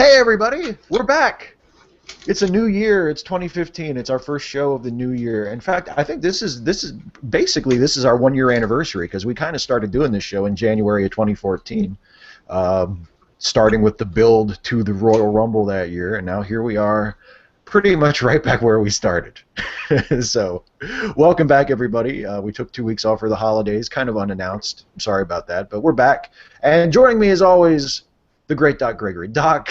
Hey everybody, we're back. It's a new year. It's 2015. It's our first show of the new year. In fact, I think this is basically our 1 year anniversary because we kind of started doing this show in January of 2014, starting with the build to the Royal Rumble that year, and now here we are, pretty much right back where we started. So, welcome back everybody. We took 2 weeks off for the holidays, kind of unannounced. I'm sorry about that, but we're back. And joining me as always, the great Doc Gregory. Doc,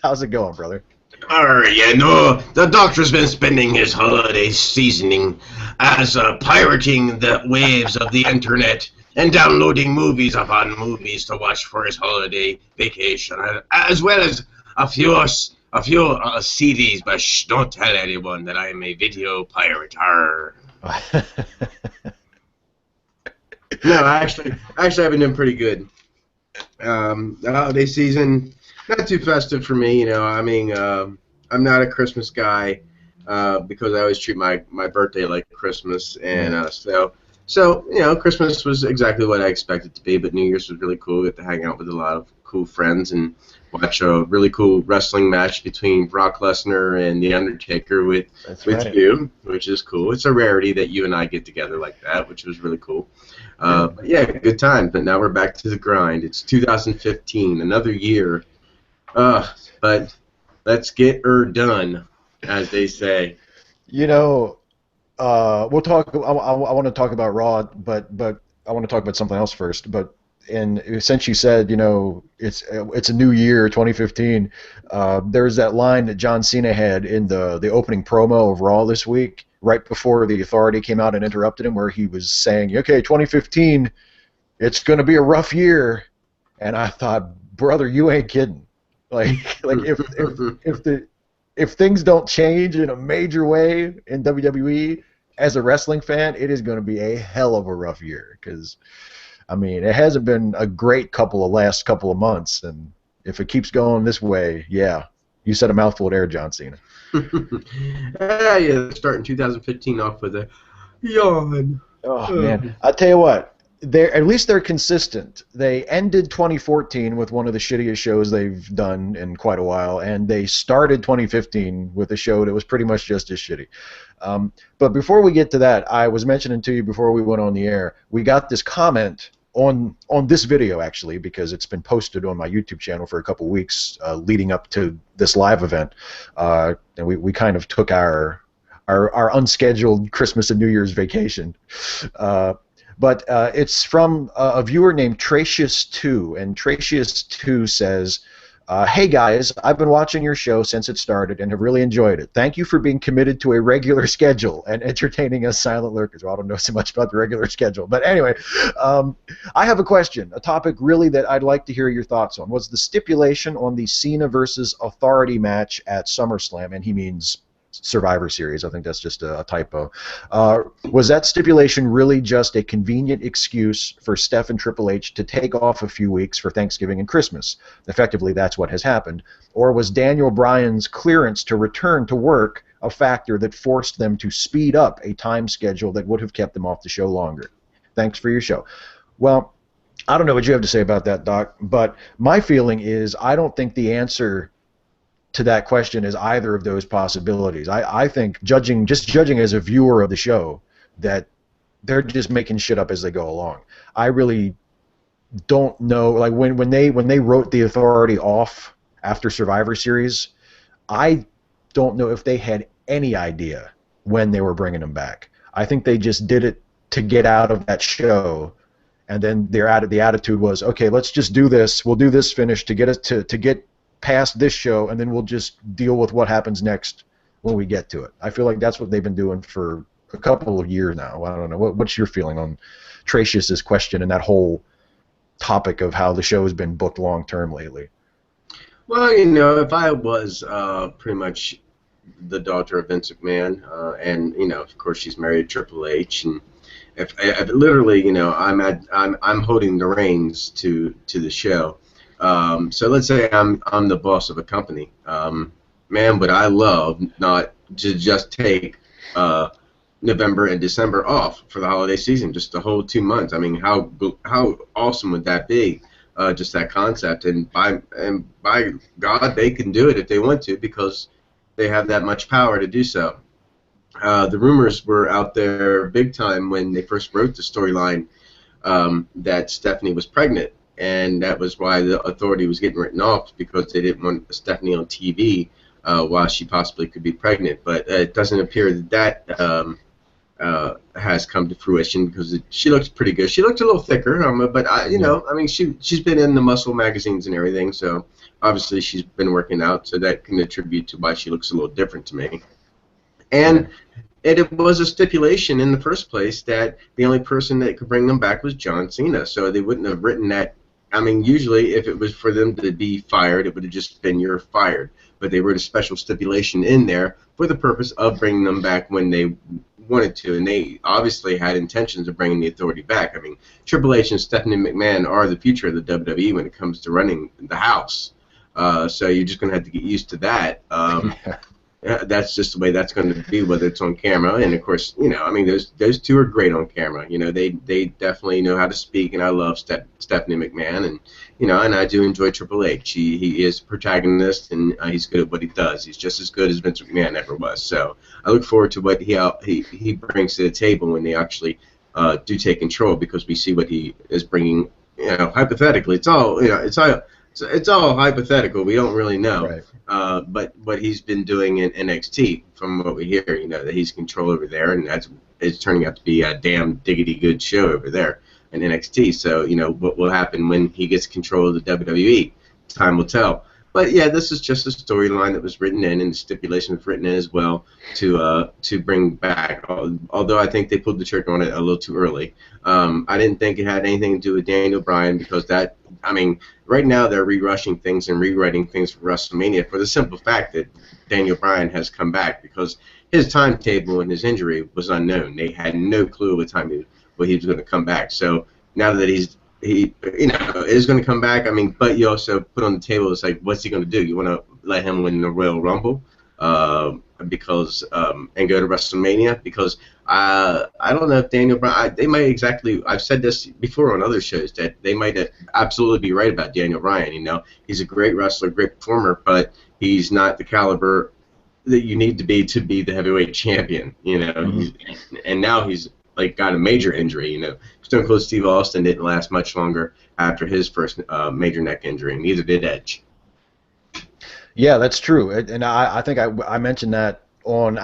how's it going, brother? The doctor's been spending his holiday seasoning as pirating the waves of the internet and downloading movies upon movies to watch for his holiday vacation, as well as a few CDs. But shh, don't tell anyone that I am a video pirate. No, actually, I've been doing pretty good. The holiday season, not too festive for me, I'm not a Christmas guy because I always treat my birthday like Christmas, and so Christmas was exactly what I expected it to be, but New Year's was really cool. Get to hang out with a lot of cool friends and watch a really cool wrestling match between Brock Lesnar and The Undertaker with you, which is cool. It's a rarity that you and I get together like that, which was really cool. But yeah, good time. But now we're back to the grind. It's 2015, another year. But let's get her done, as they say. We'll talk. I want to talk about Raw, but I want to talk about something else first. But since you said it's a new year, 2015, there's that line that John Cena had in the opening promo of Raw this week, right before the Authority came out and interrupted him, where he was saying, "Okay, 2015, it's going to be a rough year," and I thought, brother, you ain't kidding. Like if things don't change in a major way in WWE, as a wrestling fan, it is going to be a hell of a rough year because, it hasn't been a great last couple of months, and if it keeps going this way, yeah, you said a mouthful there, John Cena. Yeah, starting 2015 off with a yawn. Oh man, I tell you what. At least they're consistent. They ended 2014 with one of the shittiest shows they've done in quite a while, and they started 2015 with a show that was pretty much just as shitty. But before we get to that, I was mentioning to you before we went on the air, we got this comment on this video, actually, because it's been posted on my YouTube channel for a couple weeks leading up to this live event. And we kind of took our unscheduled Christmas and New Year's vacation. But it's from a viewer named Tracius2, and Tracius2 says, "Hey guys, I've been watching your show since it started and have really enjoyed it. Thank you for being committed to a regular schedule and entertaining us silent lurkers." Well, I don't know so much about the regular schedule, but anyway, I have a question, a topic really that I'd like to hear your thoughts on. Was the stipulation on the Cena versus Authority match at SummerSlam, and he means Survivor Series, I think that's just a typo. Was that stipulation really just a convenient excuse for Steph and Triple H to take off a few weeks for Thanksgiving and Christmas? Effectively, that's what has happened. Or was Daniel Bryan's clearance to return to work a factor that forced them to speed up a time schedule that would have kept them off the show longer? Thanks for your show. Well, I don't know what you have to say about that, Doc, but my feeling is I don't think the answer to that question is either of those possibilities. I think judging as a viewer of the show that they're just making shit up as they go along. I really don't know, like when they wrote the Authority off after Survivor Series, I don't know if they had any idea when they were bringing them back. I think they just did it to get out of that show, and then the attitude was, okay, let's just do this. We'll do this finish to get us to get past this show, and then we'll just deal with what happens next when we get to it. I feel like that's what they've been doing for a couple of years now. I don't know. What's your feeling on Tracius's question and that whole topic of how the show has been booked long-term lately? Well, if I was pretty much the daughter of Vince McMahon, and of course she's married to Triple H, and if literally, I'm holding the reins to the show. So let's say I'm the boss of a company. Man, would I love not to just take November and December off for the holiday season, just the whole 2 months. I mean, how awesome would that be? just that concept. And by God, they can do it if they want to because they have that much power to do so. The rumors were out there big time when they first wrote the storyline that Stephanie was pregnant, and that was why the Authority was getting written off because they didn't want Stephanie on TV while she possibly could be pregnant. But it doesn't appear that has come to fruition because she looks pretty good. She looked a little thicker, but you know, I mean, she's been in the muscle magazines and everything, so obviously she's been working out, so that can attribute to why she looks a little different to me. And it was a stipulation in the first place that the only person that could bring them back was John Cena, so they wouldn't have written that. I mean, usually if it was for them to be fired, it would have just been you're fired. But they wrote a special stipulation in there for the purpose of bringing them back when they wanted to, and they obviously had intentions of bringing the Authority back. I mean, Triple H and Stephanie McMahon are the future of the WWE when it comes to running the house. So you're just going to have to get used to that. That's just the way that's going to be, whether it's on camera. And of course, you know, I mean, those two are great on camera. You know, they definitely know how to speak, and I love Stephanie McMahon, and you know, and I do enjoy Triple H. He is a protagonist, and he's good at what he does. He's just as good as Vince McMahon ever was. So I look forward to what he brings to the table when they actually do take control, because we see what he is bringing. You know, hypothetically, it's all, you know, it's all hypothetical. We don't really know. Right. But what he's been doing in NXT, from what we hear, you know, that he's control over there, and it's turning out to be a damn diggity good show over there in NXT. So, you know, what will happen when he gets control of the WWE? Time will tell. But yeah, this is just a storyline that was written in, and the stipulation was written in as well to bring back. Although I think they pulled the trigger on it a little too early. I didn't think it had anything to do with Daniel Bryan, because that, I mean, right now they're re-rushing things and rewriting things for WrestleMania for the simple fact that Daniel Bryan has come back, because his timetable and his injury was unknown. They had no clue what time he was going to come back. So now that he you know, is going to come back, I mean, but you also put on the table, it's like, what's he going to do? You want to let him win the Royal Rumble because and go to WrestleMania? Because I don't know if Daniel Bryan, they might exactly, I've said this before on other shows, that they might absolutely be right about Daniel Bryan. You know, he's a great wrestler, great performer, but he's not the caliber that you need to be the heavyweight champion. You know, and now he's like got a major injury. You know, Stone Cold Steve Austin didn't last much longer after his first major neck injury, and neither did Edge. Yeah, that's true, and I think I mentioned that on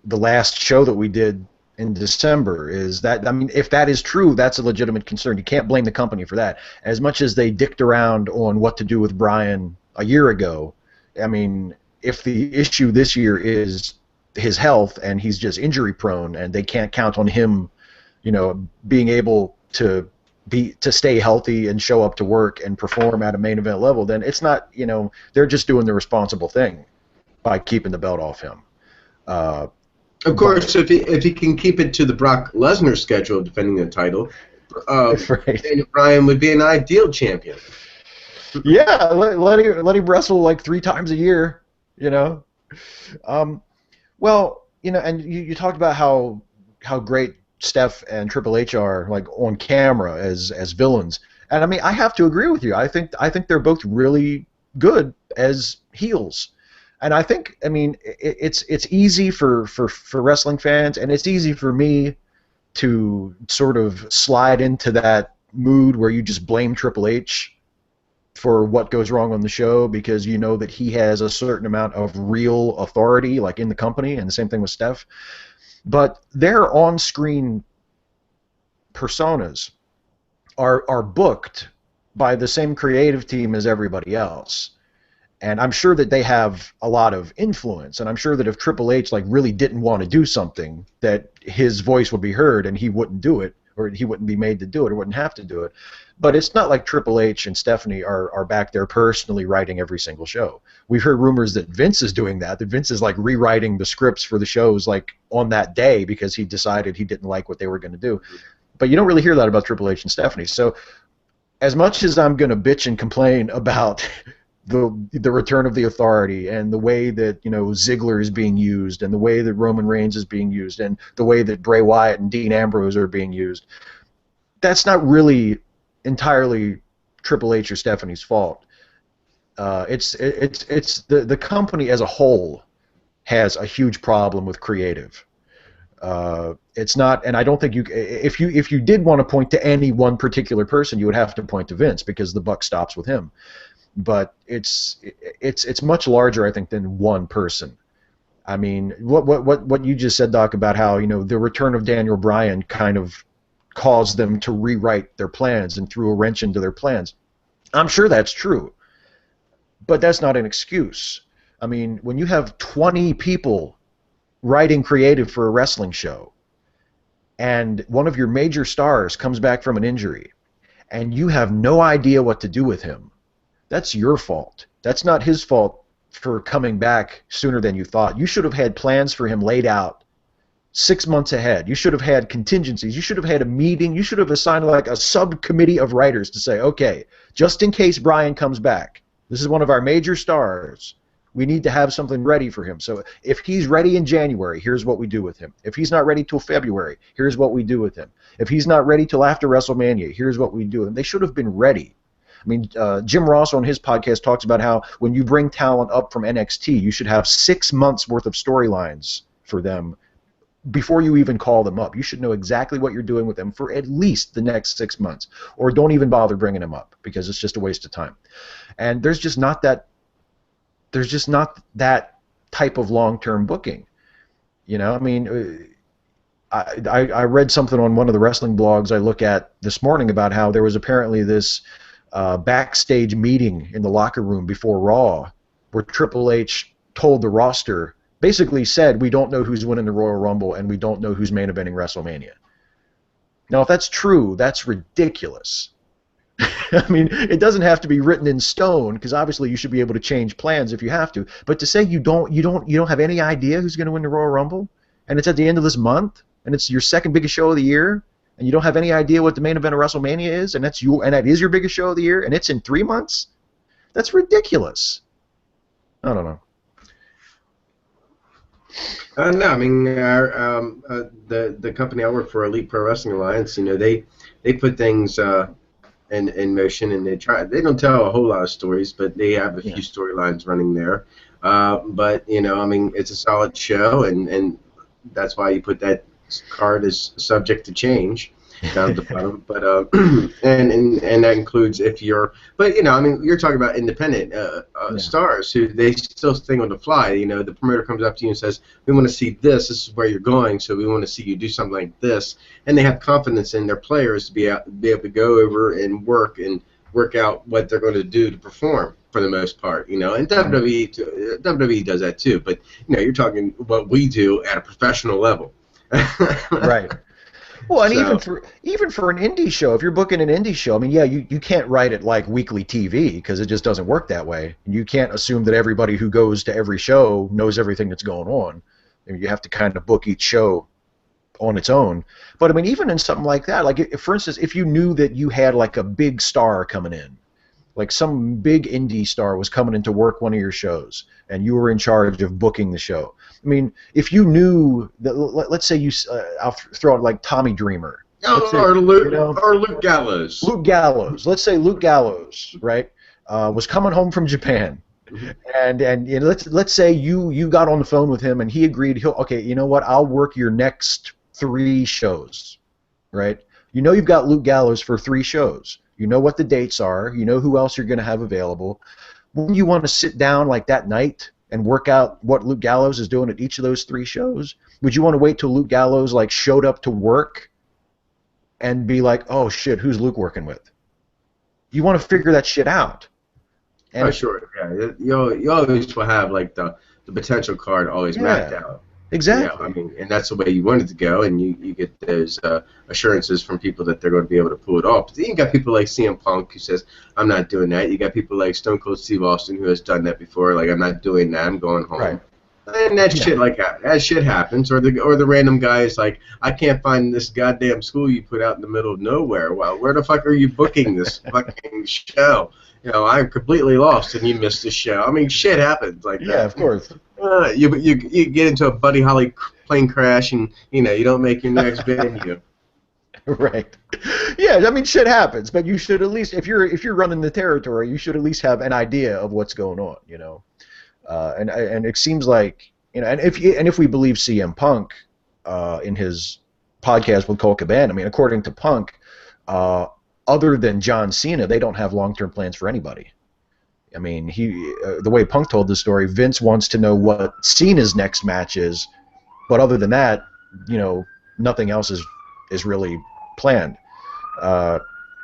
the last show that we did in December. Is that, I mean, if that is true, that's a legitimate concern. You can't blame the company for that. As much as they dicked around on what to do with Bryan a year ago, I mean, if the issue this year is his health and he's just injury prone and they can't count on him, you know, being able to stay healthy and show up to work and perform at a main event level, then it's not, you know, they're just doing the responsible thing by keeping the belt off him. Of course, if he can keep it to the Brock Lesnar schedule of defending the title, right. Daniel Bryan would be an ideal champion. Yeah, let him wrestle like 3 times a year, you know. Well, you know, and you talked about how great Steph and Triple H are, like, on camera as villains, and I mean, I have to agree with you. I think they're both really good as heels, and I think, I mean, it's easy for wrestling fans, and it's easy for me to sort of slide into that mood where you just blame Triple H for what goes wrong on the show, because you know that he has a certain amount of real authority, like, in the company, and the same thing with Steph. But their on-screen personas are booked by the same creative team as everybody else. And I'm sure that they have a lot of influence, and I'm sure that if Triple H, like, really didn't want to do something, that his voice would be heard and he wouldn't do it, or he wouldn't be made to do it, or wouldn't have to do it. But it's not like Triple H and Stephanie are back there personally writing every single show. We've heard rumors that Vince is doing that Vince is, like, rewriting the scripts for the shows, like, on that day, because he decided he didn't like what they were going to do. But you don't really hear that about Triple H and Stephanie. So as much as I'm going to bitch and complain about the return of the Authority and the way that, you know, Ziggler is being used, and the way that Roman Reigns is being used, and the way that Bray Wyatt and Dean Ambrose are being used, that's not really entirely Triple H or Stephanie's fault. It's the company as a whole has a huge problem with creative. It's not, and I don't think if you did want to point to any one particular person, you would have to point to Vince because the buck stops with him. But it's much larger, I think, than one person. I mean, what you just said, Doc, about how the return of Daniel Bryan kind of caused them to rewrite their plans and threw a wrench into their plans. I'm sure that's true, but that's not an excuse. I mean, when you have 20 people writing creative for a wrestling show, and one of your major stars comes back from an injury, and you have no idea what to do with him, that's your fault. That's not his fault for coming back sooner than you thought. You should have had plans for him laid out 6 months ahead. You should have had contingencies. You should have had a meeting. You should have assigned like a subcommittee of writers to say, okay, just in case Bryan comes back, this is one of our major stars. We need to have something ready for him. So if he's ready in January, here's what we do with him. If he's not ready till February, here's what we do with him. If he's not ready till after WrestleMania, here's what we do with him. They should have been ready. I mean, Jim Ross on his podcast talks about how when you bring talent up from NXT, you should have 6 months worth of storylines for them before you even call them up. You should know exactly what you're doing with them for at least the next 6 months, or don't even bother bringing them up because it's just a waste of time. And there's just not that type of long-term booking. I mean, I read something on one of the wrestling blogs I look at this morning about how there was apparently this backstage meeting in the locker room before Raw where Triple H told the roster, basically said, we don't know who's winning the Royal Rumble and we don't know who's main eventing WrestleMania. Now, if that's true, that's ridiculous. I mean, it doesn't have to be written in stone because obviously you should be able to change plans if you have to. But to say you don't have any idea who's going to win the Royal Rumble, and it's at the end of this month, and it's your second biggest show of the year, and you don't have any idea what the main event of WrestleMania is, and that is your biggest show of the year, and it's in 3 months, that's ridiculous. I don't know. No, I mean, the company I work for, Elite Pro Wrestling Alliance, they put things in motion, and they don't tell a whole lot of stories, but they have a few storylines running there. But I mean, it's a solid show, and that's why you put that card as subject to change down at the bottom. But and that includes if you're, but I mean, you're talking about independent stars who they still think on the fly. The promoter comes up to you and says, we want to see this. This is where you're going, so we want to see you do something like this. And they have confidence in their players to be able to go over and work out what they're going to do to perform for the most part. And WWE does that too. But you're talking what we do at a professional level. Right. Well, and even for an indie show, if you're booking an indie show, I mean, yeah, you can't write it like weekly TV because it just doesn't work that way. You can't assume that everybody who goes to every show knows everything that's going on. I mean, you have to kind of book each show on its own. But I mean, even in something like that, like for instance, if you knew that you had like a big star coming in, like some big indie star was coming in to work one of your shows, and you were in charge of booking the show. I mean, if you knew that, let's say I'll throw out like Tommy Dreamer. Or Luke Gallows. Luke Gallows. Let's say Luke Gallows, right, was coming home from Japan. Mm-hmm. And let's say you got on the phone with him and he agreed, okay, you know what, I'll work your next 3 shows, right? You've got Luke Gallows for 3 shows. You know what the dates are. You know who else you're going to have available. Wouldn't you want to sit down like that night and work out what Luke Gallows is doing at each of those 3 shows? Would you want to wait till Luke Gallows like showed up to work and be like, oh shit, who's Luke working with? You want to figure that shit out. And sure. Yeah, you always will have like the potential card always mapped out. Exactly. I mean, and that's the way you want it to go, and you get those assurances from people that they're going to be able to pull it off. But then you got people like CM Punk who says, I'm not doing that. You got people like Stone Cold Steve Austin who has done that before, like, I'm not doing that, I'm going home. Right. And that shit like that shit happens, or the random guy is like, I can't find this goddamn school you put out in the middle of nowhere. Well, where the fuck are you booking this fucking show? I'm completely lost, and you missed the show. I mean, shit happens like that. Yeah, of course. You get into a Buddy Holly plane crash, and you don't make your next venue. Right. Yeah, I mean, shit happens, but you should at least, if you're running the territory, you should at least have an idea of what's going on, you know. And it seems like, you know, and if we believe CM Punk in his podcast with Cole Cabana, I mean, according to Punk, uh, other than John Cena, they don't have long-term plans for anybody. I mean, the way Punk told the story, Vince wants to know what Cena's next match is, but other than that, you know, nothing else is really planned.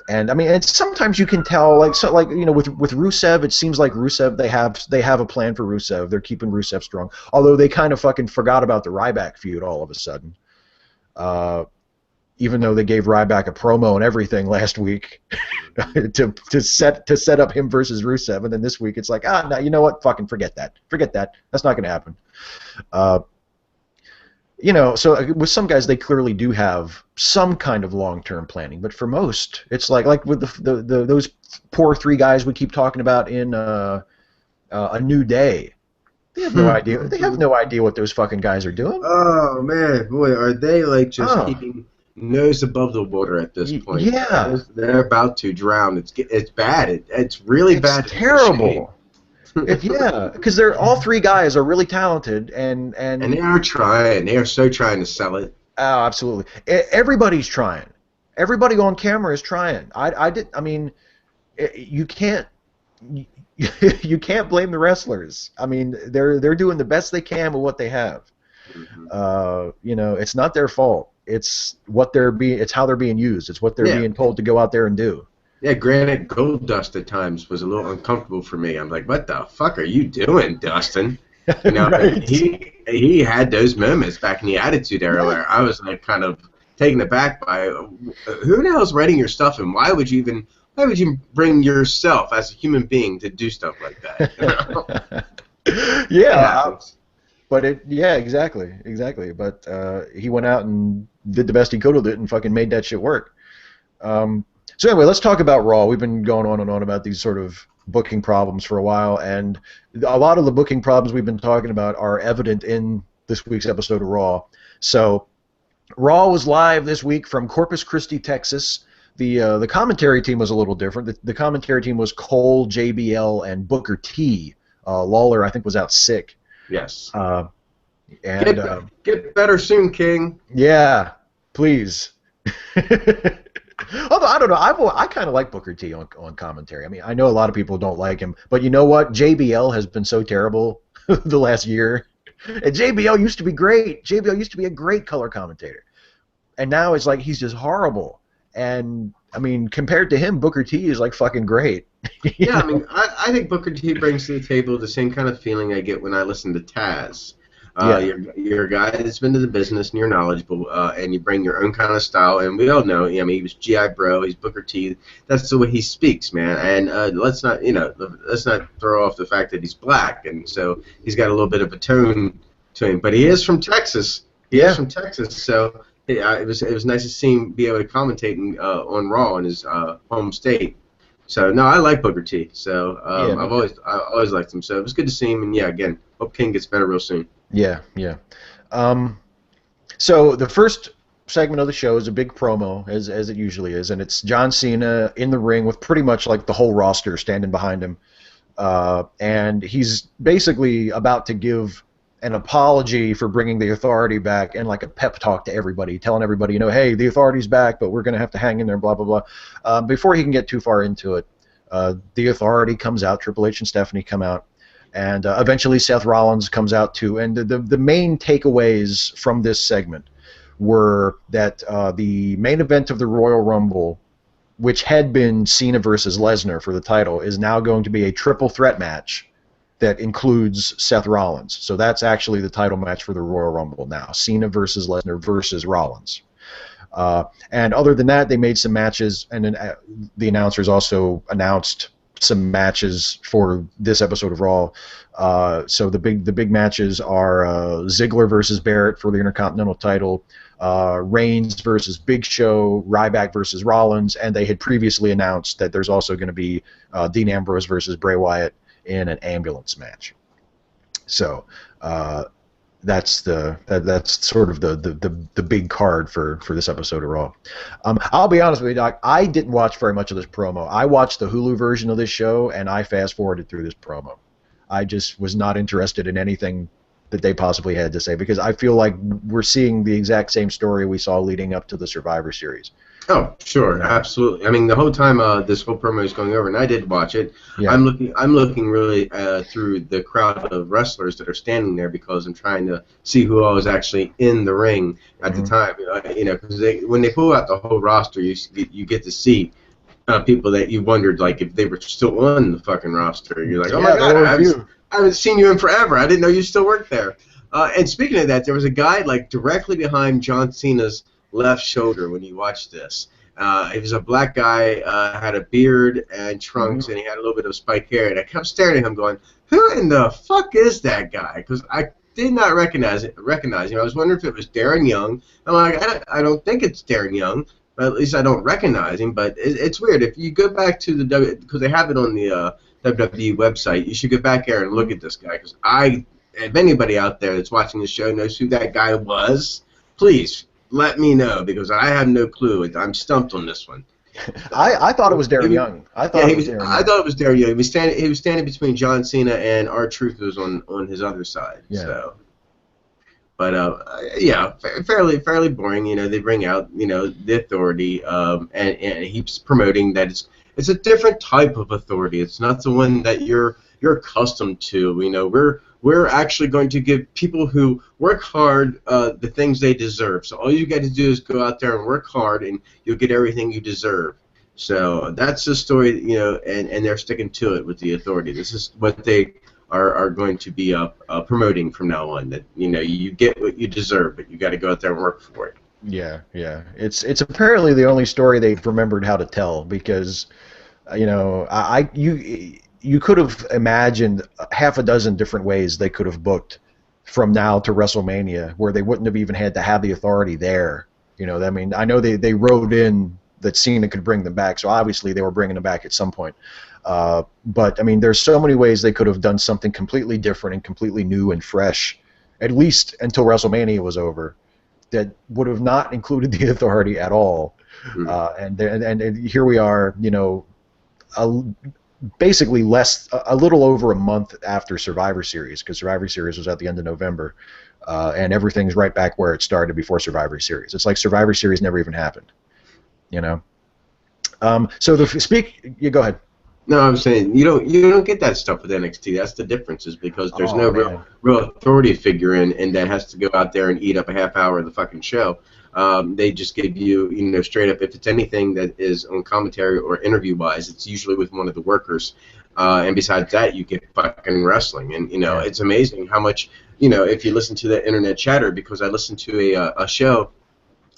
And I mean, and sometimes you can tell, like, so, like, you know, with Rusev, it seems like Rusev, they have a plan for Rusev. They're keeping Rusev strong, although they kind of fucking forgot about the Ryback feud all of a sudden. Even though they gave Ryback a promo and everything last week to set up him versus Rusev, and then this week it's like, no, you know what? Fucking forget that. That's not going to happen. You know, so with some guys, they clearly do have some kind of long-term planning, but for most, it's like with those poor three guys we keep talking about in A New Day. They have no idea. They have no idea what those fucking guys are doing. Oh man, boy, are they like just keeping nose above the water at this point? Yeah, they're about to drown. It's bad. It's really bad. It's terrible. Yeah, because they're all three guys are really talented and they are trying. They are so trying to sell it. Oh, absolutely. Everybody's trying. Everybody on camera is trying. I mean, you can't you can't blame the wrestlers. I mean, they're doing the best they can with what they have. Mm-hmm. You know, it's not their fault. It's how they're being used. It's what they're being told to go out there and do. Yeah, granted, Goldust at times was a little uncomfortable for me. I'm like, what the fuck are you doing, Dustin? You know, right. He had those moments back in the Attitude Era where I was like kind of taken aback by who the hell's writing your stuff, and why would you bring yourself as a human being to do stuff like that? You know? Yeah. But exactly. But he went out and did the best he could with it and fucking made that shit work. So anyway, let's talk about Raw. We've been going on and on about these sort of booking problems for a while, and a lot of the booking problems we've been talking about are evident in this week's episode of Raw. So Raw was live this week from Corpus Christi, Texas. The commentary team was a little different. The commentary team was Cole, JBL, and Booker T. Lawler, I think, was out sick. Yes. And get better soon, King. Yeah, please. Although, I don't know, I kind of like Booker T on commentary. I mean, I know a lot of people don't like him, but you know what? JBL has been so terrible the last year. And JBL used to be great. JBL used to be a great color commentator. And now it's like he's just horrible. And, I mean, compared to him, Booker T is like fucking great. Yeah, I mean, I think Booker T brings to the table the same kind of feeling I get when I listen to Taz. You're a guy that's been to the business and you're knowledgeable, and you bring your own kind of style. And we all know, I mean, he was G.I. Bro, he's Booker T. That's the way he speaks, man. And let's not throw off the fact that he's black, and so he's got a little bit of a tone to him. But he is from Texas. He is from Texas, so it was nice to see him be able to commentate on Raw in his home state. So no, I like Booker T. So I've always liked him. So it was good to see him. And yeah, again, hope King gets better real soon. Yeah. So the first segment of the show is a big promo, as it usually is, and it's John Cena in the ring with pretty much like the whole roster standing behind him, and he's basically about to give an apology for bringing the Authority back and like a pep talk to everybody, telling everybody, you know, hey, the Authority's back, but we're going to have to hang in there, blah, blah, blah. Before he can get too far into it, the Authority comes out, Triple H and Stephanie come out, and eventually Seth Rollins comes out too. And the main takeaways from this segment were that the main event of the Royal Rumble, which had been Cena versus Lesnar for the title, is now going to be a triple threat match that includes Seth Rollins. So that's actually the title match for the Royal Rumble now. Cena versus Lesnar versus Rollins. And other than that, they made some matches, and then the announcers also announced some matches for this episode of Raw. So the big matches are Ziggler versus Barrett for the Intercontinental title, Reigns versus Big Show, Ryback versus Rollins, and they had previously announced that there's also going to be Dean Ambrose versus Bray Wyatt in an ambulance match. So that's sort of the big card for this episode of Raw. I'll be honest with you, Doc. I didn't watch very much of this promo. I watched the Hulu version of this show, and I fast forwarded through this promo. I just was not interested in anything that they possibly had to say because I feel like we're seeing the exact same story we saw leading up to the Survivor Series. Oh, sure, absolutely. I mean, the whole time this whole promo is going over, and I did watch it. Yeah. I'm looking really through the crowd of wrestlers that are standing there because I'm trying to see who all is actually in the ring at the time. Because when they pull out the whole roster, you get to see people that you wondered like if they were still on the fucking roster. You're like, oh my god, I haven't seen you in forever. I didn't know you still worked there. And speaking of that, there was a guy like directly behind John Cena's left shoulder when you watch this. He was a black guy, had a beard and trunks, and he had a little bit of spiked hair. And I kept staring at him, going, "Who in the fuck is that guy?" Because I did not recognize him. I was wondering if it was Darren Young. I'm like, I don't think it's Darren Young, but at least I don't recognize him. But it's weird if you go back to the because they have it on the WWE website. You should go back there and look at this guy because if anybody out there that's watching the show knows who that guy was, please let me know because I have no clue. I'm stumped on this one. I thought it was Darren Young. I thought it was Darren Young. He was standing between John Cena and R-Truth was on his other side. Yeah. So. But fairly boring. They bring out the Authority, and he's promoting that it's a different type of authority. It's not the one that you're accustomed to. We're actually going to give people who work hard the things they deserve. So all you got to do is go out there and work hard, and you'll get everything you deserve. So that's the story, and they're sticking to it with the Authority. This is what they are going to be promoting from now on. That you get what you deserve, but you got to go out there and work for it. Yeah. It's apparently the only story they've remembered how to tell because, you could have imagined half a dozen different ways they could have booked from now to WrestleMania where they wouldn't have even had to have the Authority there. I mean, I know they wrote in that Cena could bring them back, so obviously they were bringing them back at some point. But, I mean, there's so many ways they could have done something completely different and completely new and fresh, at least until WrestleMania was over, that would have not included the Authority at all. And here we are, basically a little over a month after Survivor Series, because Survivor Series was at the end of November, and everything's right back where it started before Survivor Series. It's like Survivor Series never even happened, So you go ahead. No, I'm saying you don't get that stuff with NXT. That's the difference, is because there's no real authority figure and that has to go out there and eat up a half hour of the fucking show. They just give you, straight up, if it's anything that is on commentary or interview-wise, it's usually with one of the workers. And besides that, you get fucking wrestling. And, it's amazing how much, if you listen to the internet chatter, because I listened to a show,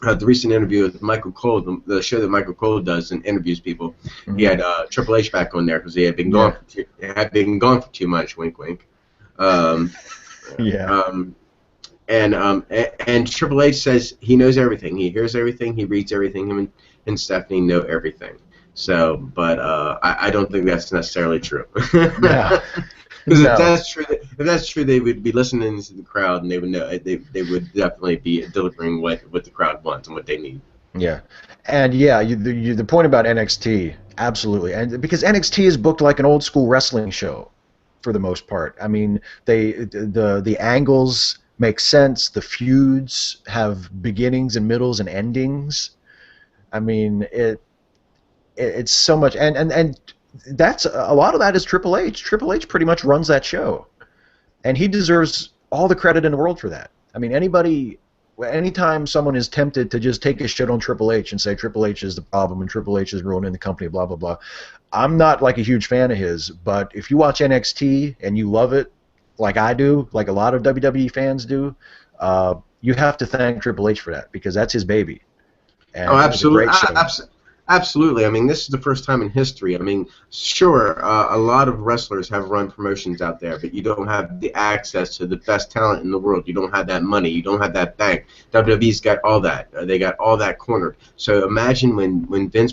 the recent interview with Michael Cole, the show that Michael Cole does and interviews people. He had Triple H back on there because he had been gone for 2 months. Wink, wink. And Triple H says he knows everything. He hears everything. He reads everything. Him and Stephanie know everything. So, but I don't think that's necessarily true. Because if that's true, they would be listening to the crowd, and they would know they would definitely be delivering what the crowd wants and what they need. Yeah, and the point about NXT, absolutely, and because NXT is booked like an old school wrestling show, for the most part. I mean, the angles make sense. The feuds have beginnings and middles and endings. I mean, it's so much, and that's a lot of that is Triple H. Triple H pretty much runs that show, and he deserves all the credit in the world for that. I mean, anytime someone is tempted to just take a shit on Triple H and say Triple H is the problem and Triple H is ruining the company, blah blah blah, I'm not like a huge fan of his. But if you watch NXT and you love it, like I do, like a lot of WWE fans do, you have to thank Triple H for that because that's his baby. And absolutely. Absolutely. I mean, this is the first time in history. I mean, sure, a lot of wrestlers have run promotions out there, but you don't have the access to the best talent in the world. You don't have that money. You don't have that bank. WWE's got all that. They got all that cornered. So imagine when Vince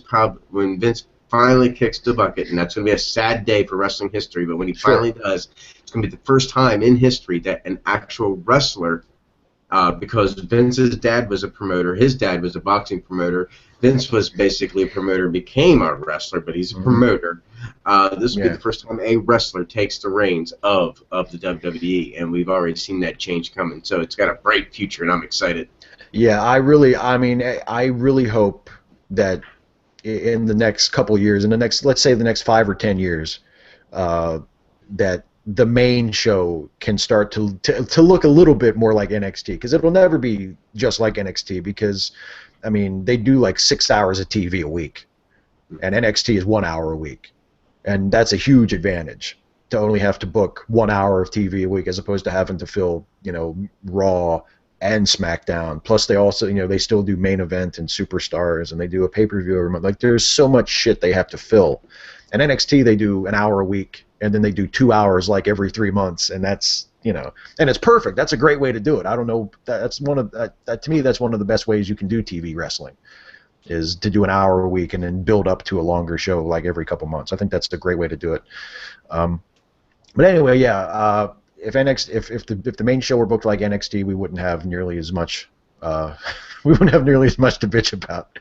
finally kicks the bucket, and that's going to be a sad day for wrestling history, but when he finally does, it's going to be the first time in history that an actual wrestler, because Vince's dad was a promoter, his dad was a boxing promoter, Vince was basically a promoter, became a wrestler, but he's a promoter. This will be the first time a wrestler takes the reins of the WWE, and we've already seen that change coming, so it's got a bright future, and I'm excited. Yeah, I really hope that in the next couple years, let's say the next 5 or 10 years, that the main show can start to look a little bit more like NXT, because it will never be just like NXT, because I mean they do like 6 hours of TV a week, and NXT is 1 hour a week, and that's a huge advantage to only have to book 1 hour of TV a week as opposed to having to fill Raw and SmackDown. Plus they also they still do main event and superstars, and they do a pay-per-view every month. Like there's so much shit they have to fill. And NXT they do an hour a week, and then they do 2 hours like every 3 months, and that's and it's perfect. That's a great way to do it. I don't know, that's one of that to me that's one of the best ways you can do TV wrestling, is to do an hour a week and then build up to a longer show like every couple months. I think that's a great way to do it. But anyway, yeah, if the main show were booked like NXT, we wouldn't have nearly as much to bitch about.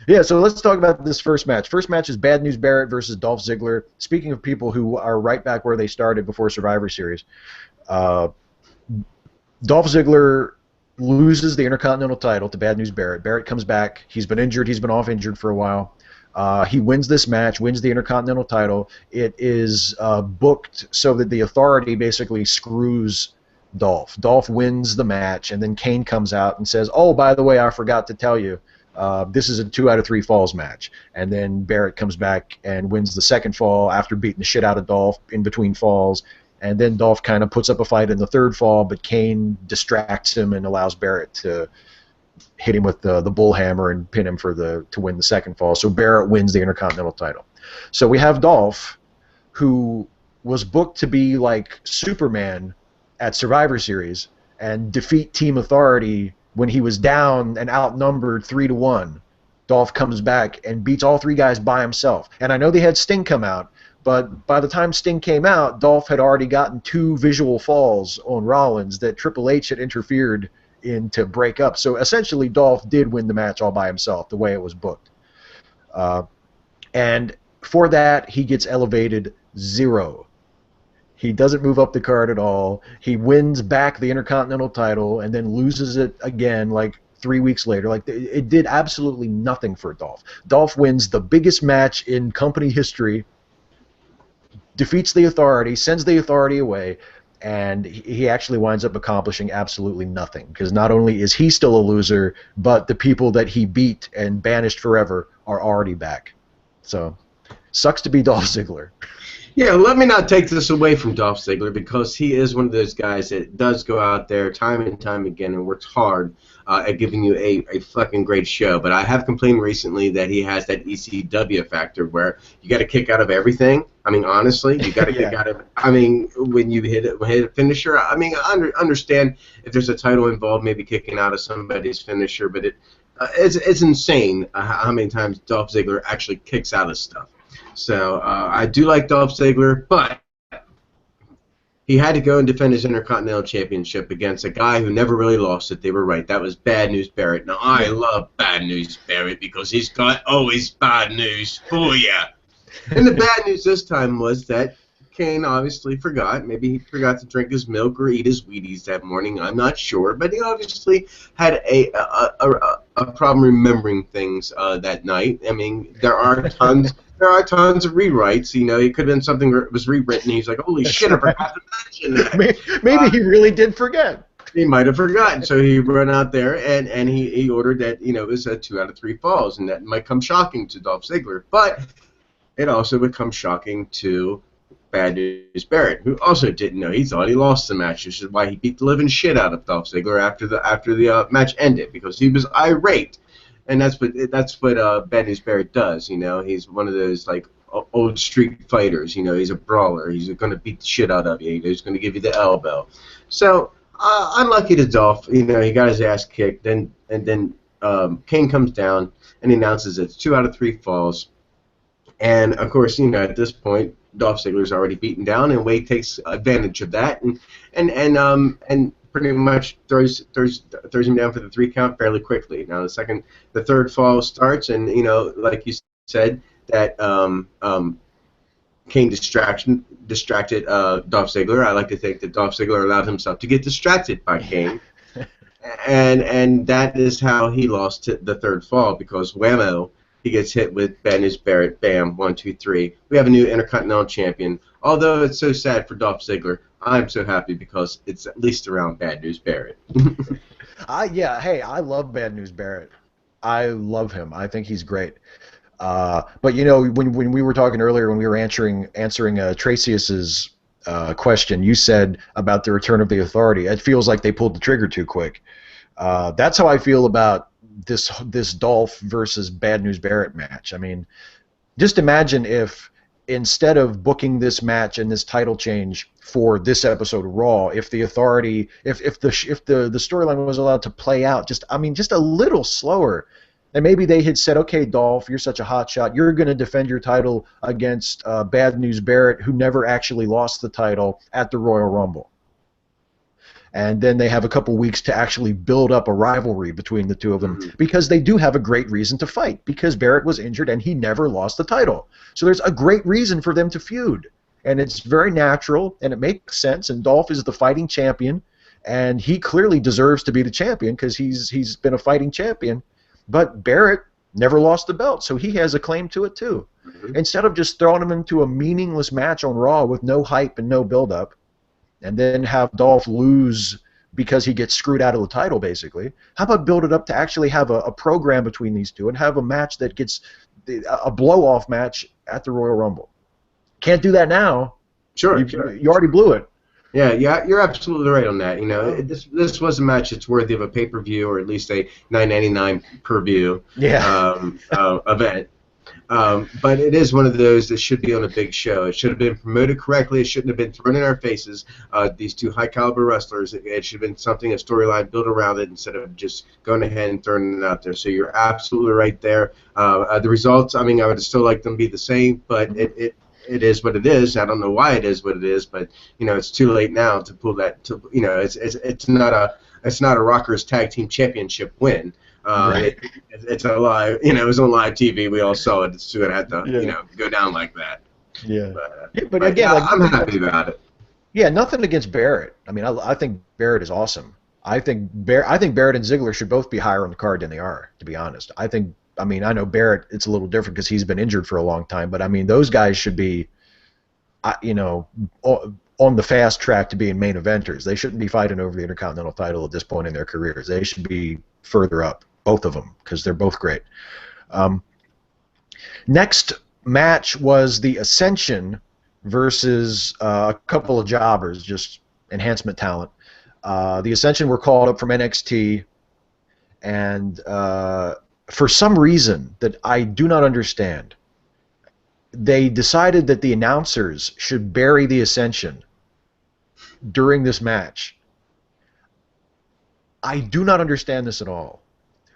Yeah, so let's talk about this first match. First match is Bad News Barrett versus Dolph Ziggler. Speaking of people who are right back where they started before Survivor Series, Dolph Ziggler loses the Intercontinental title to Bad News Barrett. Barrett comes back. He's been injured. He's been off injured for a while. He wins this match, wins the Intercontinental title. It is booked so that the Authority basically screws Dolph. Dolph wins the match, and then Kane comes out and says, "Oh, by the way, I forgot to tell you, this is a 2 out of 3 falls match." And then Barrett comes back and wins the second fall after beating the shit out of Dolph in between falls. And then Dolph kind of puts up a fight in the third fall, but Kane distracts him and allows Barrett to hit him with the bull hammer and pin him to win the second fall. So Barrett wins the Intercontinental title. So we have Dolph, who was booked to be like Superman at Survivor Series and defeat Team Authority when he was down and outnumbered 3-1. Dolph comes back and beats all 3 guys by himself. And I know they had Sting come out, but by the time Sting came out, Dolph had already gotten 2 visual falls on Rollins that Triple H had interfered in to break up. So essentially Dolph did win the match all by himself, the way it was booked. And for that, he gets elevated 0. He doesn't move up the card at all. He wins back the Intercontinental title and then loses it again like 3 weeks later. Like it did absolutely nothing for Dolph. Dolph wins the biggest match in company history, defeats the Authority, sends the Authority away, and he actually winds up accomplishing absolutely nothing, because not only is he still a loser, but the people that he beat and banished forever are already back. So, sucks to be Dolph Ziggler. Yeah, let me not take this away from Dolph Ziggler, because he is one of those guys that does go out there time and time again and works hard at giving you a fucking great show. But I have complained recently that he has that ECW factor where you got to kick out of everything. I mean, honestly, you got to kick out of. I mean, when you hit a finisher, I mean, I understand if there's a title involved, maybe kicking out of somebody's finisher, but it's insane how many times Dolph Ziggler actually kicks out of stuff. So I do like Dolph Ziggler, but he had to go and defend his Intercontinental Championship against a guy who never really lost it. They were right. That was Bad News Barrett. Now, I love Bad News Barrett because he's got always bad news for you. And the bad news this time was that Kane obviously forgot. Maybe he forgot to drink his milk or eat his Wheaties that morning. I'm not sure. But he obviously had a problem remembering things that night. I mean, there are tons of rewrites. You know, it could have been something that was rewritten. He's like, holy shit, I forgot to mention that. Maybe he really did forget. He might have forgotten. So he ran out there and he ordered that, you know, it was a 2 out of 3 falls. And that might come shocking to Dolph Ziggler. But it also would come shocking to Bad News Barrett, who also didn't know. He thought he lost the match, which is why he beat the living shit out of Dolph Ziggler after the match ended, because he was irate. And that's what Bad News Barrett does. You know, he's one of those like old street fighters. You know, he's a brawler. He's going to beat the shit out of you. He's going to give you the elbow. So unlucky to Dolph. You know, he got his ass kicked. And then Kane comes down and he announces it's 2 out of 3 falls. And of course, at this point, Dolph Ziggler's already beaten down, and Wade takes advantage of that, and pretty much throws him down for the 3 count fairly quickly. Now the third fall starts, and like you said, that Kane distracted Dolph Ziggler. I like to think that Dolph Ziggler allowed himself to get distracted by Kane, and that is how he lost the third fall, because whammo, he gets hit with Bad News Barrett. Bam, 1, 2, 3. We have a new Intercontinental Champion. Although it's so sad for Dolph Ziggler, I'm so happy because it's at least around Bad News Barrett. Hey, I love Bad News Barrett. I love him. I think he's great. But when we were talking earlier, when we were answering Tracius's question, you said about the return of the Authority. It feels like they pulled the trigger too quick. That's how I feel about this Dolph versus Bad News Barrett match. I mean, just imagine if instead of booking this match and this title change for this episode of Raw, if the Authority, if the storyline was allowed to play out just a little slower, and maybe they had said, okay, Dolph, you're such a hotshot, you're going to defend your title against Bad News Barrett, who never actually lost the title at the Royal Rumble. And then they have a couple weeks to actually build up a rivalry between the two of them, because they do have a great reason to fight, because Barrett was injured and he never lost the title. So there's a great reason for them to feud, and it's very natural, and it makes sense, and Dolph is the fighting champion, and he clearly deserves to be the champion because he's been a fighting champion, but Barrett never lost the belt, so he has a claim to it too. Instead of just throwing him into a meaningless match on Raw with no hype and no build-up, and then have Dolph lose because he gets screwed out of the title, basically. How about build it up to actually have a program between these two and have a match that gets a blow-off match at the Royal Rumble? Can't do that now. Sure. You already blew it. Yeah, you're absolutely right on that. This was a match that's worthy of a pay-per-view, or at least a $9.99 per view event. But it is one of those that should be on a big show. It should have been promoted correctly. It shouldn't have been thrown in our faces. These two high-caliber wrestlers, it should have been something, a storyline built around it, instead of just going ahead and throwing it out there. So you're absolutely right there. The results, I would still like them to be the same, but it is what it is. I don't know why it is what it is, but it's too late now to pull that. It's not a Rockers Tag Team Championship win. Right. It's a live, it was on live TV. We all saw it, so it had to, go down like that. Yeah. But again, I'm happy about it. Yeah, nothing against Barrett. I think Barrett is awesome. I think Barrett and Ziggler should both be higher on the card than they are, to be honest. I know Barrett, it's a little different because he's been injured for a long time, but those guys should be, on the fast track to being main eventers. They shouldn't be fighting over the Intercontinental title at this point in their careers. They should be further up, both of them, because they're both great. Next match was the Ascension versus a couple of jobbers, just enhancement talent. The Ascension were called up from NXT, and for some reason that I do not understand, they decided that the announcers should bury the Ascension during this match. I do not understand this at all.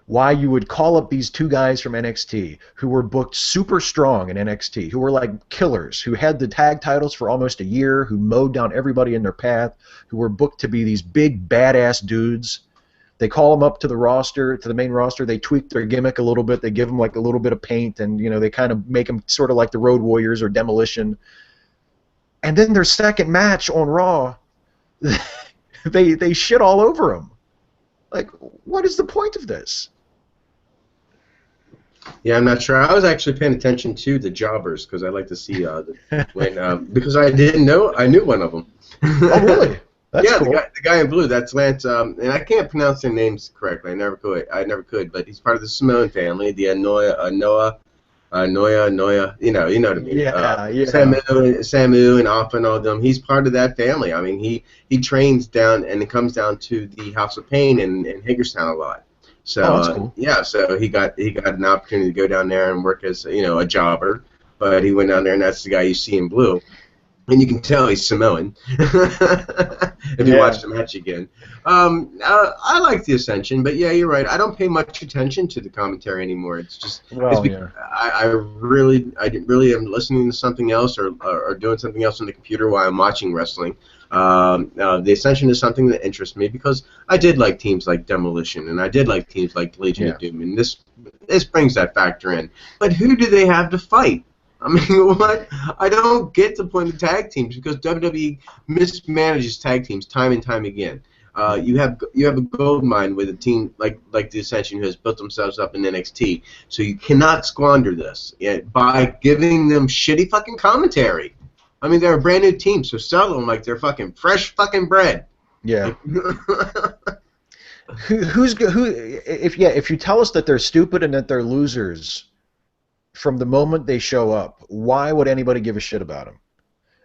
Why you would call up these two guys from NXT who were booked super strong in NXT, who were like killers, who had the tag titles for almost a year, who mowed down everybody in their path, who were booked to be these big badass dudes. They call them up to the roster, to the main roster. They tweak their gimmick a little bit. They give them like a little bit of paint, and they kind of make them sort of like the Road Warriors or Demolition. And then their second match on Raw, they shit all over them. Like, what is the point of this? Yeah, I'm not sure. I was actually paying attention to the jobbers because I like to see because I didn't know, I knew one of them. Oh, really? That's cool. The guy in blue, that's Lance, and I can't pronounce their names correctly. I never could, but he's part of the Simone family, the Noah, you know what I mean. Yeah. Samu and Alpha and all of them. He's part of that family. He trains down, and it comes down to the House of Pain in Hagerstown a lot. So that's cool. So he got an opportunity to go down there and work as a jobber, but he went down there, and that's the guy you see in blue. And you can tell he's Samoan if you watch the match again. I like the Ascension, but yeah, you're right. I don't pay much attention to the commentary anymore. It's just I really am listening to something else or doing something else on the computer while I'm watching wrestling. The Ascension is something that interests me because I did like teams like Demolition and I did like teams like Legion of Doom, and this brings that factor in. But who do they have to fight? I mean, what? I don't get the point of tag teams because WWE mismanages tag teams time and time again. You have a gold mine with a team like the Ascension who has built themselves up in NXT, so you cannot squander this by giving them shitty fucking commentary. I mean, they're a brand new team, so sell them like they're fucking fresh fucking bread. Yeah. If you tell us that they're stupid and that they're losers from the moment they show up, why would anybody give a shit about them?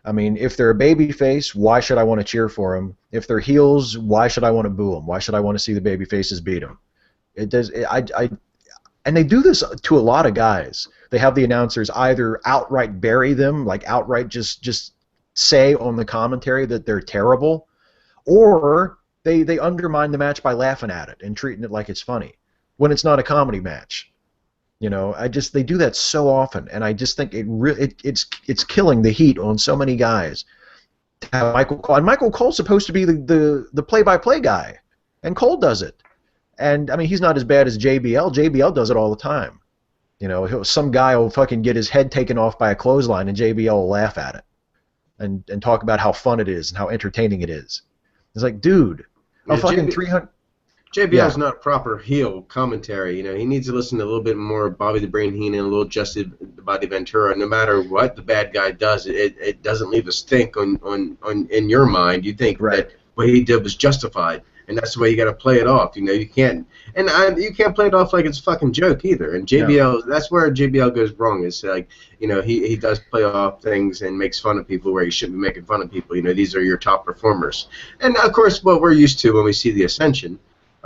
I mean, if they're a babyface, why should I want to cheer for them? If they're heels, why should I want to boo them? Why should I want to see the babyfaces beat them? And they do this to a lot of guys. They have the announcers either outright bury them, like outright just say on the commentary that they're terrible, or they undermine the match by laughing at it and treating it like it's funny when it's not a comedy match. You know, they do that so often, and I just think it's killing the heat on so many guys. To have Michael Cole, and Michael Cole's supposed to be the play-by-play guy, and Cole does it. And I mean, he's not as bad as JBL. JBL does it all the time. You know, some guy will fucking get his head taken off by a clothesline, and JBL will laugh at it, and talk about how fun it is and how entertaining it is. It's like, dude, a fucking 300. JBL's not proper heel commentary. You know, he needs to listen to a little bit more Bobby the Brain Heenan, a little Justin the Body Ventura. No matter what the bad guy does, it doesn't leave a stink on in your mind. You think that what he did was justified, and that's the way you got to play it off. You know, you can't play it off like it's a fucking joke either. And JBL, that's where JBL goes wrong. Is like, you know, he does play off things and makes fun of people where he shouldn't be making fun of people. You know, these are your top performers, and of course, what we're used to when we see the Ascension.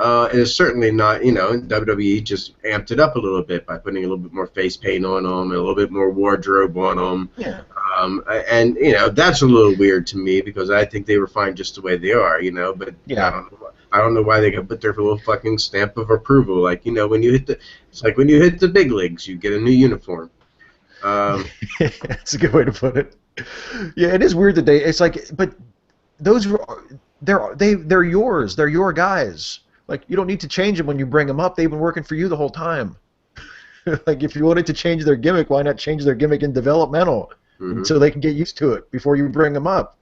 It is certainly not, you know, WWE just amped it up a little bit by putting a little bit more face paint on them and a little bit more wardrobe on them. Yeah. And, you know, that's a little weird to me because I think they were fine just the way they are, you know, but I don't know why they can put their little fucking stamp of approval. Like, you know, it's like when you hit the big leagues, you get a new uniform. That's a good way to put it. Yeah, it is weird that it's like, but they're yours. They're your guys. Like, you don't need to change them when you bring them up. They've been working for you the whole time. Like, if you wanted to change their gimmick, why not change their gimmick in developmental so they can get used to it before you bring them up?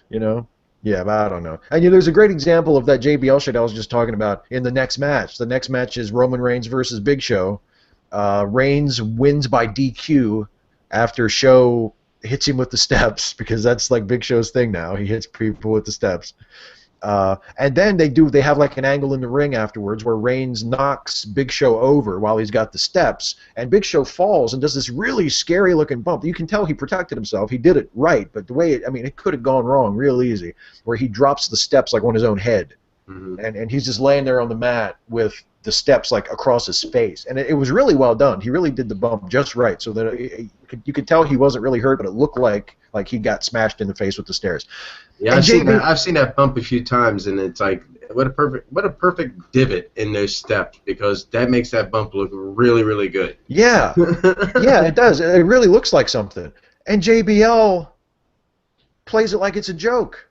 You know? Yeah, but I don't know. And there's a great example of that JBL shit I was just talking about in the next match. The next match is Roman Reigns versus Big Show. Reigns wins by DQ after Show hits him with the steps, because that's like Big Show's thing now. He hits people with the steps. And then they have like an angle in the ring afterwards where Reigns knocks Big Show over while he's got the steps, and Big Show falls and does this really scary looking bump. You can tell he protected himself. He did it right, but the way it could have gone wrong real easy, where he drops the steps like on his own head, and he's just laying there on the mat with the steps like across his face, and it was really well done. He really did the bump just right, so that you could tell he wasn't really hurt, but it looked like he got smashed in the face with the stairs. Yeah, I've seen that bump a few times, and it's like what a perfect divot in those steps, because that makes that bump look really, really good. Yeah, yeah, it does. It really looks like something. And JBL plays it like it's a joke.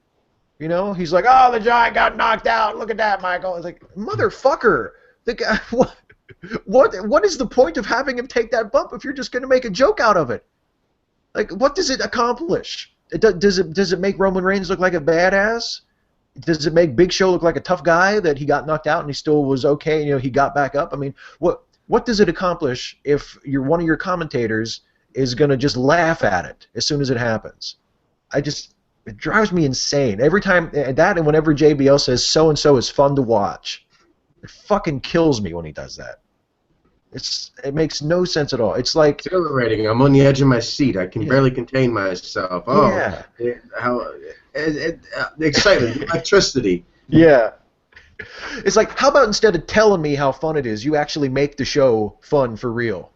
You know, he's like, "Oh, the Giant got knocked out. Look at that, Michael." It's like, motherfucker. The guy, what is the point of having him take that bump if you're just going to make a joke out of it? Like, what does it accomplish? Does it make Roman Reigns look like a badass? Does it make Big Show look like a tough guy that he got knocked out and he still was okay? You know, he got back up. I mean, what does it accomplish if one of your commentators is going to just laugh at it as soon as it happens? It drives me insane every time. And whenever JBL says so and so is fun to watch, it fucking kills me when he does that. It makes no sense at all. It's like exhilarating. I'm on the edge of my seat. I can barely contain myself. Oh, yeah. The excitement, the electricity. Yeah. It's like, how about instead of telling me how fun it is, you actually make the show fun for real?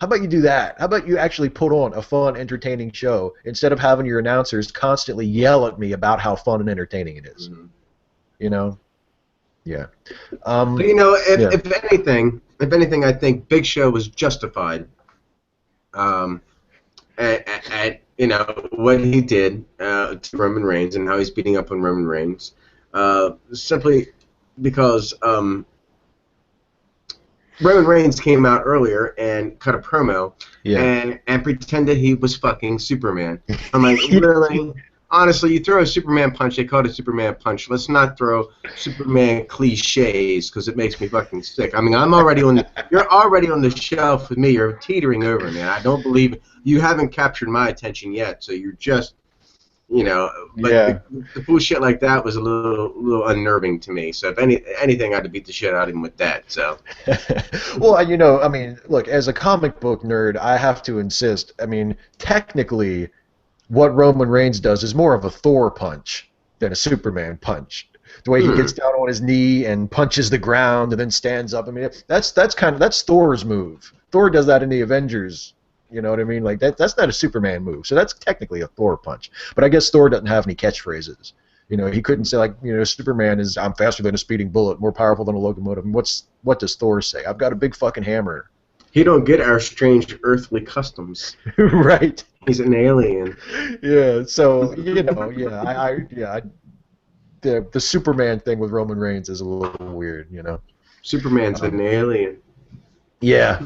How about you do that? How about you actually put on a fun, entertaining show instead of having your announcers constantly yell at me about how fun and entertaining it is? Mm-hmm. You know? Yeah. But you know, Yeah. if anything, I think Big Show was justified. Um, at you know what he did to Roman Reigns and how he's beating up on Roman Reigns, simply because Roman Reigns came out earlier and cut a promo and pretended he was fucking Superman. I'm like, really? Honestly, you throw a Superman punch, they call it a Superman punch. Let's not throw Superman cliches because it makes me fucking sick. I mean, you're already on the shelf with me. You're teetering over, man. I don't believe you haven't captured my attention yet, so you're just, you know, but the bullshit like that was a little unnerving to me. So if anything, I had to beat the shit out of him with that. So, well, you know, I mean, look, as a comic book nerd, I have to insist. I mean, technically, what Roman Reigns does is more of a Thor punch than a Superman punch. The way he gets down on his knee and punches the ground and then stands up. I mean, that's Thor's move. Thor does that in the Avengers. You know what I mean? Like that's not a Superman move. So that's technically a Thor punch. But I guess Thor doesn't have any catchphrases. You know, he couldn't say like, you know, Superman is I'm faster than a speeding bullet, more powerful than a locomotive. And what does Thor say? I've got a big fucking hammer. He don't get our strange earthly customs. Right. He's an alien. Yeah. So you know, the Superman thing with Roman Reigns is a little weird. You know. Superman's an alien. Yeah.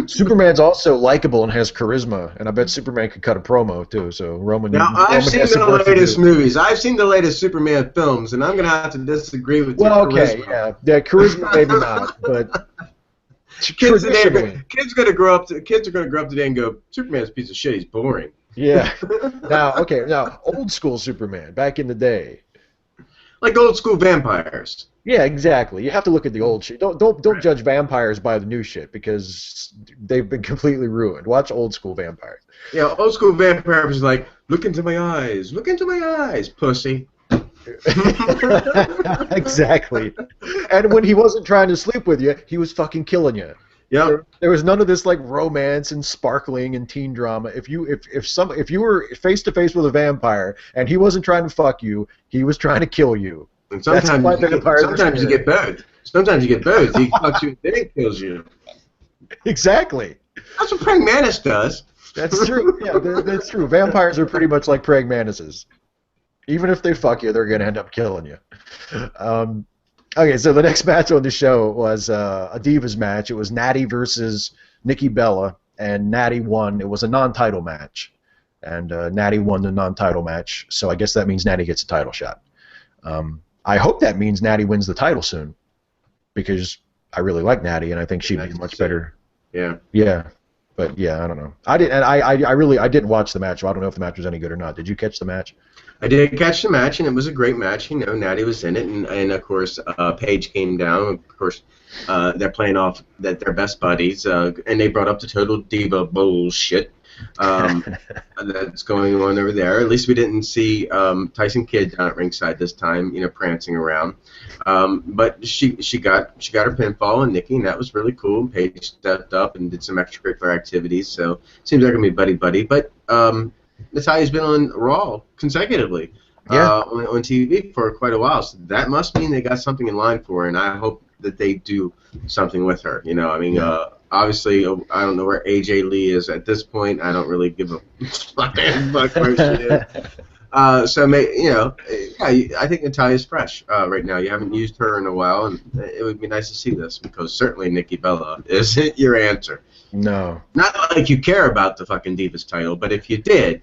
Superman's also likable and has charisma, and I bet Superman could cut a promo too. So Roman. Now I've seen the latest movies. I've seen the latest Superman films, and I'm gonna have to disagree with you. Well, okay, yeah, charisma maybe not, but. Kids are gonna grow up today and go, Superman's a piece of shit. He's boring. Yeah. Now, old school Superman back in the day. Like old school vampires. Yeah, exactly. You have to look at the old shit. Don't judge vampires by the new shit because they've been completely ruined. Watch old school vampires. Yeah, old school vampires like, look into my eyes, pussy. Exactly. And when he wasn't trying to sleep with you, he was fucking killing you. Yeah. There was none of this like romance and sparkling and teen drama. If you were face to face with a vampire and he wasn't trying to fuck you, he was trying to kill you. And sometimes you get both. Sometimes you get both. He fucks you and then he kills you. Exactly. That's what praying mantis does. That's true. Yeah, that's true. Vampires are pretty much like praying mantises. Even if they fuck you, they're going to end up killing you. Okay, so the next match on the show was a Divas match. It was Natty versus Nikki Bella, and Natty won. It was a non-title match, and Natty won the non-title match, so I guess that means Natty gets a title shot. I hope that means Natty wins the title soon, because I really like Natty, and I think she'd be much better. Yeah. Yeah. But yeah, I don't know. I didn't watch the match, so I don't know if the match was any good or not. Did you catch the match? I did catch the match, and it was a great match. You know, Natty was in it, and of course, Paige came down. Of course, they're playing off that they're best buddies, and they brought up the total diva bullshit that's going on over there. At least we didn't see Tyson Kidd down at ringside this time, you know, prancing around. But she got her pinfall on Nikki, and that was really cool. And Paige stepped up and did some extracurricular activities, so seems like they're gonna be buddy. But Natalia's been on Raw consecutively on TV for quite a while, so that must mean they got something in line for her, and I hope that they do something with her. You know, I mean, obviously, I don't know where AJ Lee is at this point. I don't really give a fuck where she is. You know, I think Natalia's fresh right now. You haven't used her in a while, and it would be nice to see this because certainly Nikki Bella isn't your answer. No. Not like you care about the fucking Divas title, but if you did,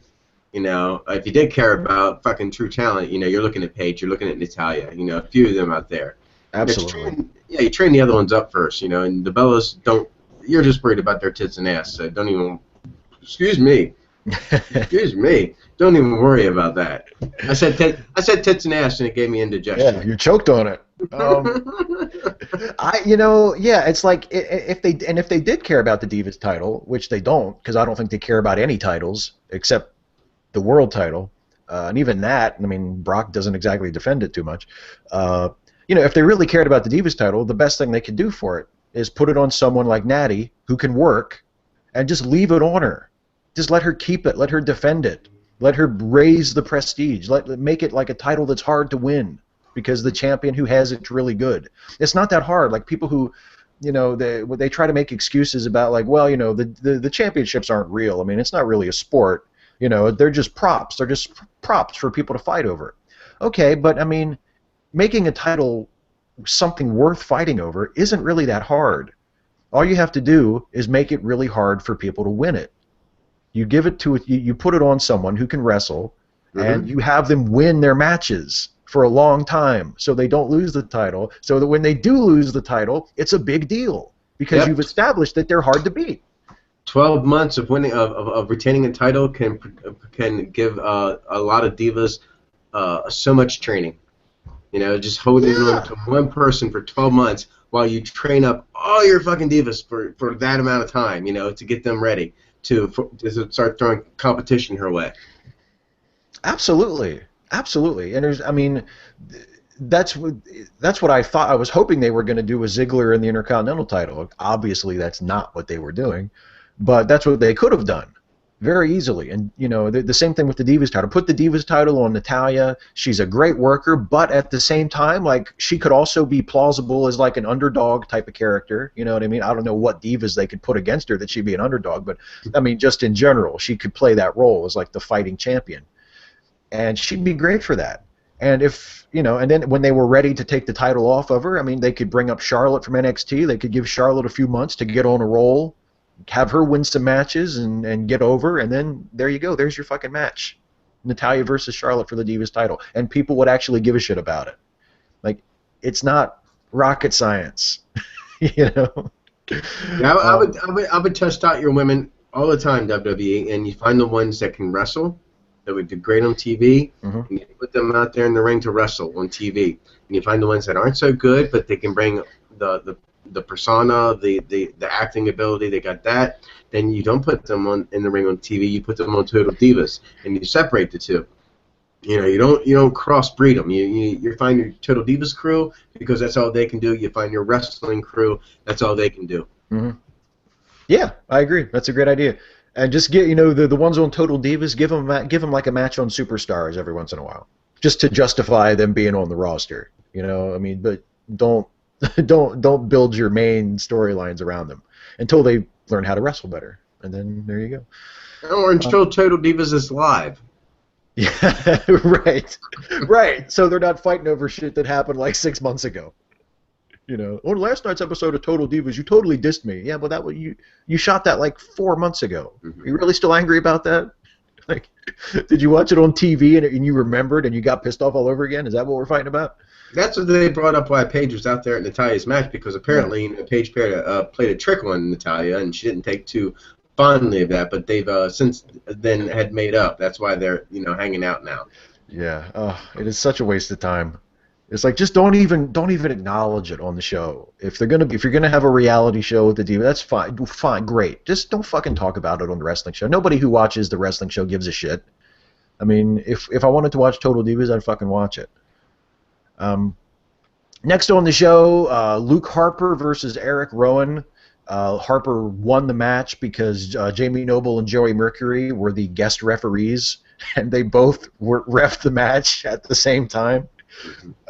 you know, if you did care about fucking true talent, you know, you're looking at Paige, you're looking at Natalya, you know, a few of them out there. Absolutely. You train the other ones up first, you know, and the Bellas don't. You're just worried about their tits and ass, so don't even. Excuse me. Don't even worry about that. I said tits and ass, and it gave me indigestion. Yeah, you choked on it. It's like if they did care about the Divas title, which they don't, because I don't think they care about any titles except the world title, and even that, I mean, Brock doesn't exactly defend it too much. You know, if they really cared about the Divas title, the best thing they could do for it is put it on someone like Natty who can work, and just leave it on her. Just let her keep it. Let her defend it. Let her raise the prestige. Make it like a title that's hard to win because the champion who has it's really good. It's not that hard. Like people who, they try to make excuses about like, well, the championships aren't real. I mean, it's not really a sport. They're just props. They're just props for people to fight over. Okay, but I mean, making a title something worth fighting over isn't really that hard. All you have to do is make it really hard for people to win it. You give it to you put it on someone who can wrestle, and you have them win their matches for a long time, so they don't lose the title. So that when they do lose the title, it's a big deal because you've established that they're hard to beat. 12 months of winning of retaining a title can give a lot of divas so much training. Just holding on to one person for 12 months while you train up all your fucking divas for that amount of time, to get them ready to start throwing competition her way. Absolutely. And that's what I thought. I was hoping they were going to do with Ziggler and the Intercontinental title. Obviously, that's not what they were doing, but that's what they could have done very easily. And the same thing with the Divas title. Put the Divas title on Natalya. She's a great worker, but at the same time, like, she could also be plausible as like an underdog type of character. You know what I mean? I don't know what divas they could put against her that she'd be an underdog, but I mean, just in general, she could play that role as like the fighting champion, and she'd be great for that. And if and then when they were ready to take the title off of her, I mean, they could bring up Charlotte from NXT. They could give Charlotte a few months to get on a roll, have her win some matches and get over, and then there you go. There's your fucking match. Natalya versus Charlotte for the Divas title. And people would actually give a shit about it. Like, it's not rocket science. Yeah, I would test out your women all the time, WWE, and you find the ones that can wrestle, that would do great on TV, and you put them out there in the ring to wrestle on TV. And you find the ones that aren't so good, but they can bring the persona, the acting ability, they got that. Then you don't put them in the ring on TV. You put them on Total Divas, and you separate the two. You don't crossbreed them. You find your Total Divas crew because that's all they can do. You find your wrestling crew, that's all they can do. Yeah, I agree. That's a great idea. And just get the ones on Total Divas, give them like a match on Superstars every once in a while, just to justify them being on the roster. I mean, but don't build your main storylines around them until they learn how to wrestle better, and then there you go. Or until Total Divas is live. Yeah, right. So they're not fighting over shit that happened like 6 months ago. On last night's episode of Total Divas, you totally dissed me. Yeah, but you shot that like 4 months ago. Are you really still angry about that? Like, did you watch it on TV and you remembered and you got pissed off all over again? Is that what we're fighting about? That's what they brought up why Paige was out there at Natalya's match, because apparently Paige played a trick on Natalya, and she didn't take too fondly of that. But they've since then had made up. That's why they're hanging out now. Yeah, it is such a waste of time. It's like, just don't even acknowledge it on the show. If you're gonna have a reality show with the Diva, that's fine, great. Just don't fucking talk about it on the wrestling show. Nobody who watches the wrestling show gives a shit. I mean, if I wanted to watch Total Divas, I'd fucking watch it. Next on the show, Luke Harper versus Eric Rowan. Harper won the match because Jamie Noble and Joey Mercury were the guest referees, and they both reffed the match at the same time.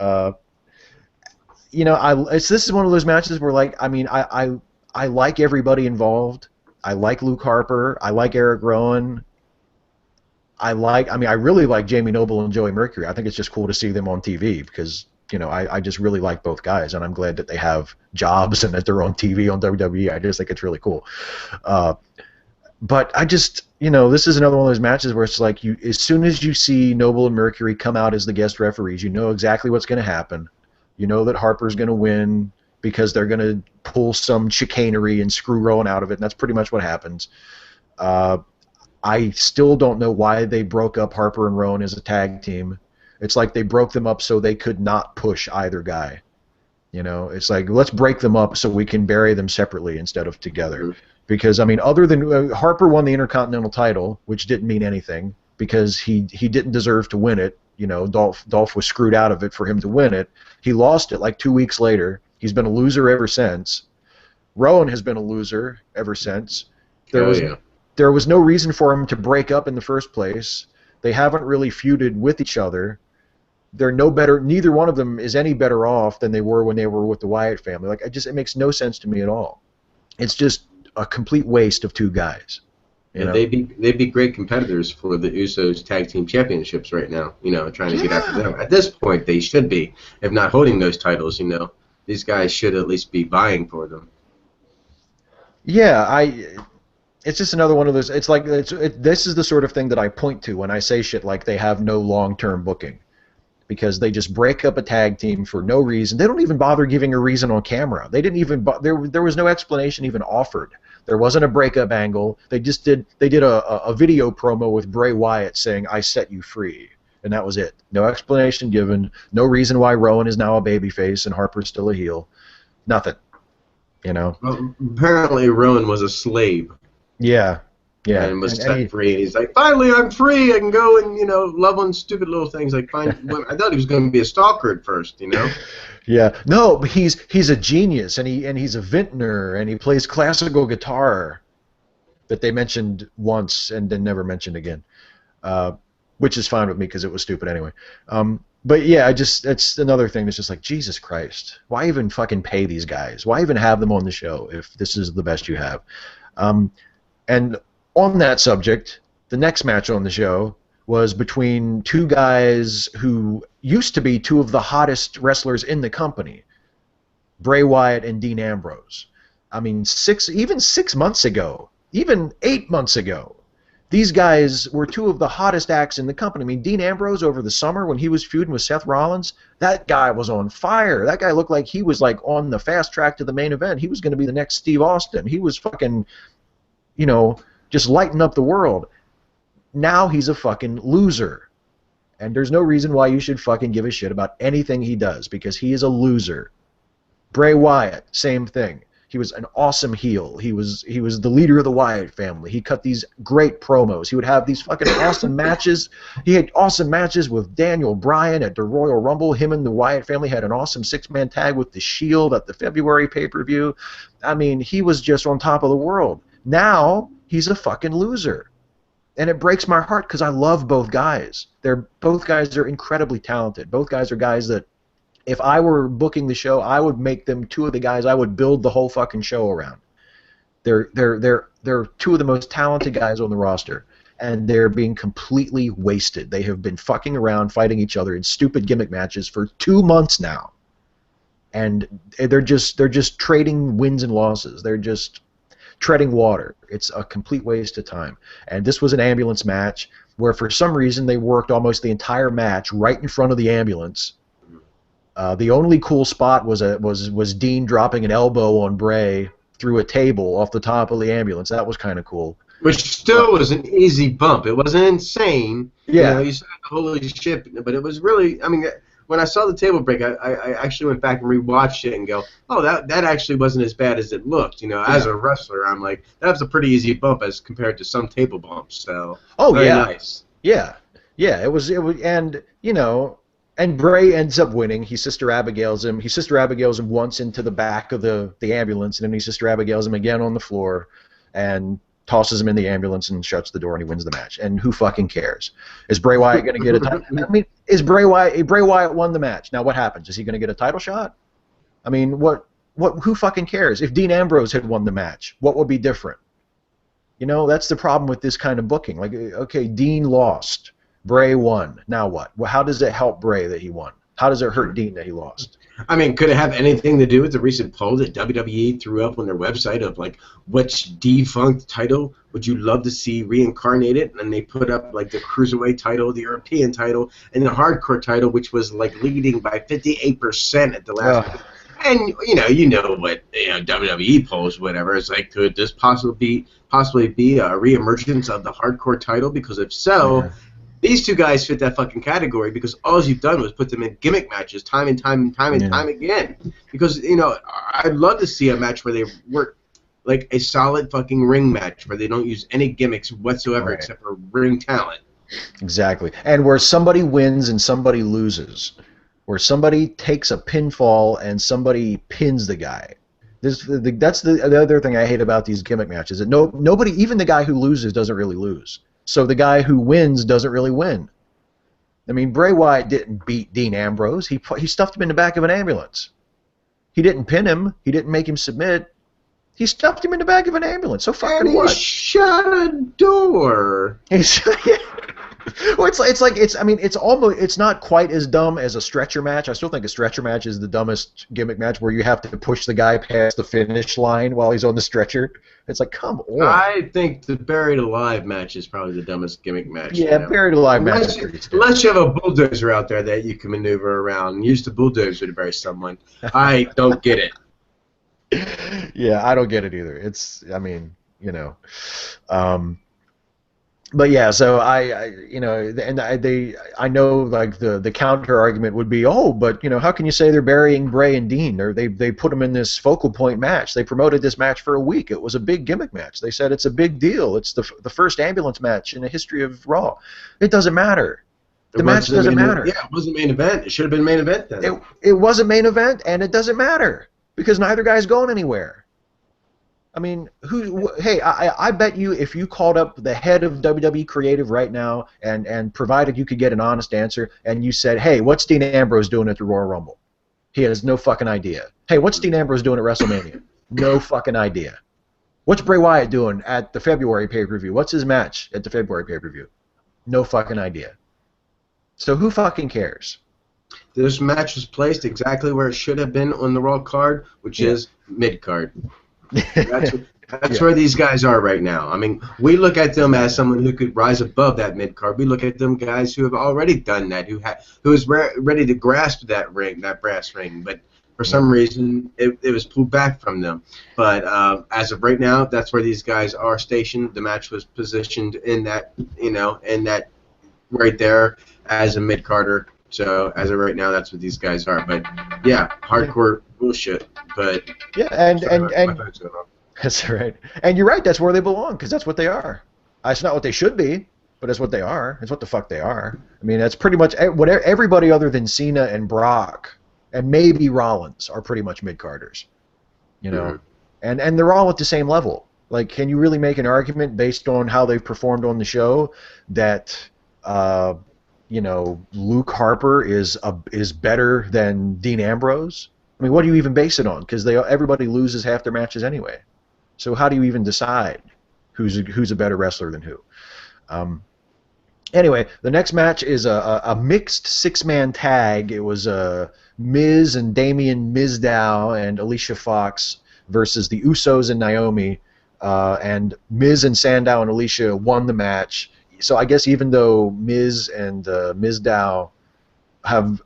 This is one of those matches where, like, I mean, I like everybody involved. I like Luke Harper. I like Eric Rowan. I really like Jamie Noble and Joey Mercury. I think it's just cool to see them on TV because, I just really like both guys, and I'm glad that they have jobs and that they're on TV on WWE. I just think it's really cool. But I just, this is another one of those matches where it's like, as soon as you see Noble and Mercury come out as the guest referees, you know exactly what's going to happen. You know that Harper's going to win because they're going to pull some chicanery and screw Rowan out of it, and that's pretty much what happens. I still don't know why they broke up Harper and Rowan as a tag team. It's like they broke them up so they could not push either guy. It's like, let's break them up so we can bury them separately instead of together. Because, I mean, other than Harper won the Intercontinental title, which didn't mean anything because he didn't deserve to win it. Dolph was screwed out of it for him to win it. He lost it like 2 weeks later. He's been a loser ever since. Rowan has been a loser ever since. There Oh was yeah. there was no reason for them to break up in the first place. They haven't really feuded with each other. They're no better. Neither one of them is any better off than they were when they were with the Wyatt family. Like, it makes no sense to me at all. It's just a complete waste of two guys. You Yeah, know? they'd be great competitors for the Usos tag team championships right now. Trying to get after Yeah. them. At this point, they should be, if not holding those titles. These guys should at least be vying for them. Yeah, it's just another one of those. It's like this is the sort of thing that I point to when I say shit like they have no long-term booking, because they just break up a tag team for no reason. They don't even bother giving a reason on camera. They didn't even there was no explanation even offered. There wasn't a breakup angle. They did a video promo with Bray Wyatt saying "I set you free," and that was it. No explanation given. No reason why Rowan is now a babyface and Harper's still a heel. Nothing. You know. Well, apparently, Rowan was a slave Yeah. Yeah. and was And set free. And he's like, finally, I'm free. I can go and love on stupid little things like find women. I thought he was going to be a stalker at first. Yeah, no, but he's a genius, and he's a vintner, and he plays classical guitar that they mentioned once and then never mentioned again, which is fine with me because it was stupid anyway. But yeah, it's another thing that's just like, Jesus Christ, why even fucking pay these guys? Why even have them on the show if this is the best you have? And on that subject, the next match on the show was between two guys who used to be two of the hottest wrestlers in the company, Bray Wyatt and Dean Ambrose. I mean, 6 months ago, even 8 months ago, these guys were two of the hottest acts in the company. I mean, Dean Ambrose over the summer when he was feuding with Seth Rollins, that guy was on fire. That guy looked like he was like on the fast track to the main event. He was going to be the next Steve Austin. He was fucking, just lighting up the world. Now he's a fucking loser. And there's no reason why you should fucking give a shit about anything he does, because he is a loser. Bray Wyatt, same thing. He was an awesome heel. He was the leader of the Wyatt family. He cut these great promos. He would have these fucking awesome matches. He had awesome matches with Daniel Bryan at the Royal Rumble. Him and the Wyatt family had an awesome six-man tag with the Shield at the February pay-per-view. I mean, he was just on top of the world. Now he's a fucking loser. And it breaks my heart because I love both guys. Both guys are incredibly talented. Both guys are guys that, if I were booking the show, I would make them two of the guys I would build the whole fucking show around. They're two of the most talented guys on the roster, and they're being completely wasted. They have been fucking around, fighting each other in stupid gimmick matches for 2 months now, and they're just trading wins and losses. They're just treading water. It's a complete waste of time. And this was an ambulance match where, for some reason, they worked almost the entire match right in front of the ambulance. The only cool spot was Dean dropping an elbow on Bray through a table off the top of the ambulance. That was kind of cool. Which still was an easy bump. It wasn't insane. Yeah. You said holy shit, but it was really. I mean, when I saw the table break, I actually went back and rewatched it and go, oh, that actually wasn't as bad as it looked. As a wrestler, I'm like, that was a pretty easy bump as compared to some table bumps. So. Oh very yeah. Nice. Yeah. It was, and And Bray ends up winning. He Sister Abigail's him. He Sister Abigail's him once into the back of the ambulance, and then he Sister Abigail's him again on the floor, and tosses him in the ambulance and shuts the door, and he wins the match. And who fucking cares? Is Bray Wyatt going to get a title? I mean, Bray Wyatt won the match. Now what happens? Is he going to get a title shot? I mean, who fucking cares? If Dean Ambrose had won the match, what would be different? That's the problem with this kind of booking. Like, okay, Dean lost. Bray won. Now what? Well, how does it help Bray that he won? How does it hurt Dean that he lost? I mean, could it have anything to do with the recent poll that WWE threw up on their website of, like, which defunct title would you love to see reincarnated? And they put up, like, the Cruiserweight title, the European title, and the Hardcore title, which was, like, leading by 58% at the last. And, you know what, WWE polls, whatever. It's like, could this possibly be a reemergence of the Hardcore title? Because if so... Yeah. These two guys fit that fucking category because all you've done was put them in gimmick matches time and time again. Because, I'd love to see a match where they work like a solid fucking ring match where they don't use any gimmicks whatsoever except for ring talent. Exactly. And where somebody wins and somebody loses. Where somebody takes a pinfall and somebody pins the guy. That's the other thing I hate about these gimmick matches. That nobody, even the guy who loses, doesn't really lose. So the guy who wins doesn't really win. I mean, Bray Wyatt didn't beat Dean Ambrose. He stuffed him in the back of an ambulance. He didn't pin him. He didn't make him submit. He stuffed him in the back of an ambulance. So fucking and what? he shut a door. Well, it's not quite as dumb as a stretcher match. I still think a stretcher match is the dumbest gimmick match, where you have to push the guy past the finish line while he's on the stretcher. It's like, come on. I think the Buried Alive match is probably the dumbest gimmick match. Yeah, Buried Alive match. Unless you have a bulldozer out there that you can maneuver around and use the bulldozer to bury someone. I don't get it. Yeah, I don't get it either. But yeah, so I know like the counter argument would be, oh, but how can you say they're burying Bray and Dean? Or they put them in this focal point match. They promoted this match for a week. It was a big gimmick match. They said it's a big deal. It's the first ambulance match in the history of Raw. It doesn't matter. The match doesn't matter. Yeah, it wasn't main event. It should have been main event then. It wasn't main event, and it doesn't matter because neither guy's going anywhere. I mean, hey, I bet you if you called up the head of WWE Creative right now and provided you could get an honest answer, and you said, hey, what's Dean Ambrose doing at the Royal Rumble? He has no fucking idea. Hey, what's Dean Ambrose doing at WrestleMania? No fucking idea. What's Bray Wyatt doing at the February pay-per-view? What's his match at the February pay-per-view? No fucking idea. So who fucking cares? This match was placed exactly where it should have been on the Raw card, which is mid-card. That's where these guys are right now. I mean, we look at them as someone who could rise above that mid card. We look at them guys who have already done that, who is ready to grasp that ring, that brass ring. But for some reason, it was pulled back from them. But as of right now, that's where these guys are stationed. The match was positioned in that, in that right there as a mid carder. So as of right now, that's what these guys are. But yeah, hardcore bullshit. But yeah, and that's right. And you're right. That's where they belong because that's what they are. It's not what they should be, but it's what they are. It's what the fuck they are. I mean, that's pretty much what everybody other than Cena and Brock and maybe Rollins are pretty much mid carders. And they're all at the same level. Like, can you really make an argument based on how they've performed on the show that Luke Harper is better than Dean Ambrose? I mean, what do you even base it on? Because everybody loses half their matches anyway. So how do you even decide who's a better wrestler than who? Anyway, the next match is a mixed six-man tag. It was Miz and Damien Mizdow and Alicia Fox versus the Usos and Naomi. And Miz and Sandow and Alicia won the match. So I guess even though Miz and Mizdow have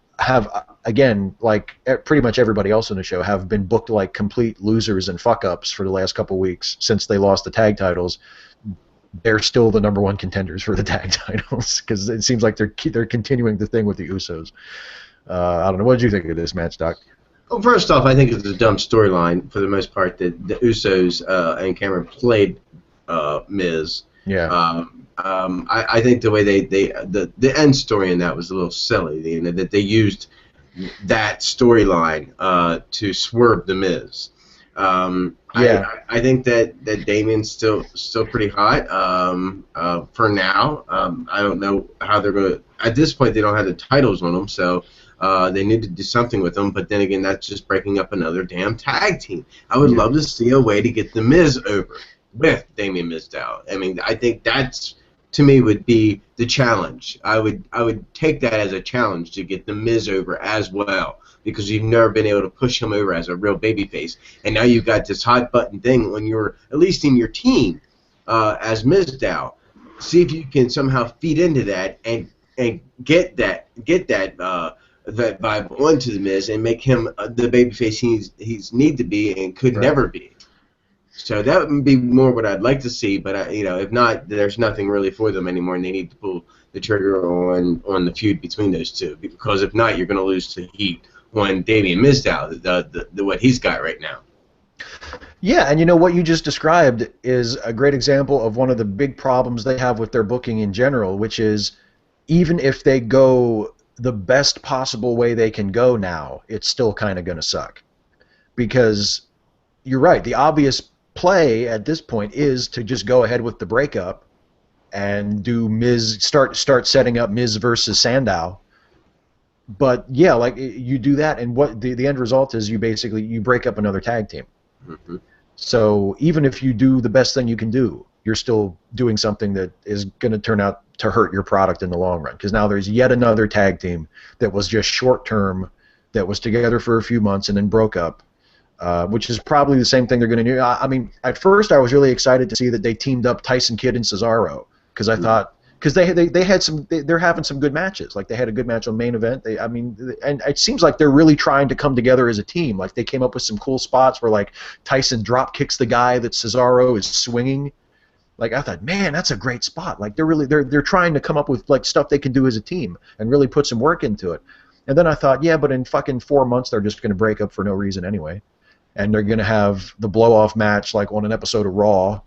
again, like pretty much everybody else on the show, have been booked like complete losers and fuck-ups for the last couple weeks since they lost the tag titles, they're still the number one contenders for the tag titles because it seems like they're continuing the thing with the Usos. I don't know. What did you think of this match, Doc? Well, first off, I think it's a dumb storyline for the most part that the Usos and Cameron played Miz. Yeah. I think the way the end story in that was a little silly. That they used that storyline to swerve the Miz. I think that Damien's still pretty hot for now. I don't know how they're going to. At this point, they don't have the titles on them, so they need to do something with them. But then again, that's just breaking up another damn tag team. I would love to see a way to get the Miz over with Damien Mizdow. I mean, I think that's, to me, would be the challenge. I would take that as a challenge to get the Miz over as well, because you've never been able to push him over as a real babyface, and now you've got this hot button thing on at least in your team as Mizdow. See if you can somehow feed into that and get that vibe onto the Miz and make him the babyface he's need to be and could never be. So that would be more what I'd like to see, but if not, there's nothing really for them anymore, and they need to pull the trigger on the feud between those two, because if not, you're going to lose the heat on Damien Mizdow, the what he's got right now. Yeah, and what you just described is a great example of one of the big problems they have with their booking in general, which is even if they go the best possible way they can go now, it's still kind of going to suck, because you're right. The obvious play at this point is to just go ahead with the breakup and do Miz start setting up Miz versus Sandow. But yeah, like you do that, and what the end result is, you basically you break up another tag team. Mm-hmm. So even if you do the best thing you can do, you're still doing something that is going to turn out to hurt your product in the long run. Because now there's yet another tag team that was just short term, that was together for a few months and then broke up. Which is probably the same thing they're going to do. I mean, at first I was really excited to see that they teamed up Tyson Kidd and Cesaro, because I thought, because they had some, they're having some good matches. Like they had a good match on Main Event. And it seems like they're really trying to come together as a team. Like they came up with some cool spots where like Tyson drop kicks the guy that Cesaro is swinging. Like I thought, man, that's a great spot. Like they're trying to come up with like stuff they can do as a team and really put some work into it. And then I thought, yeah, but in fucking 4 months they're just going to break up for no reason anyway. And they're going to have the blow-off match like on an episode of Raw,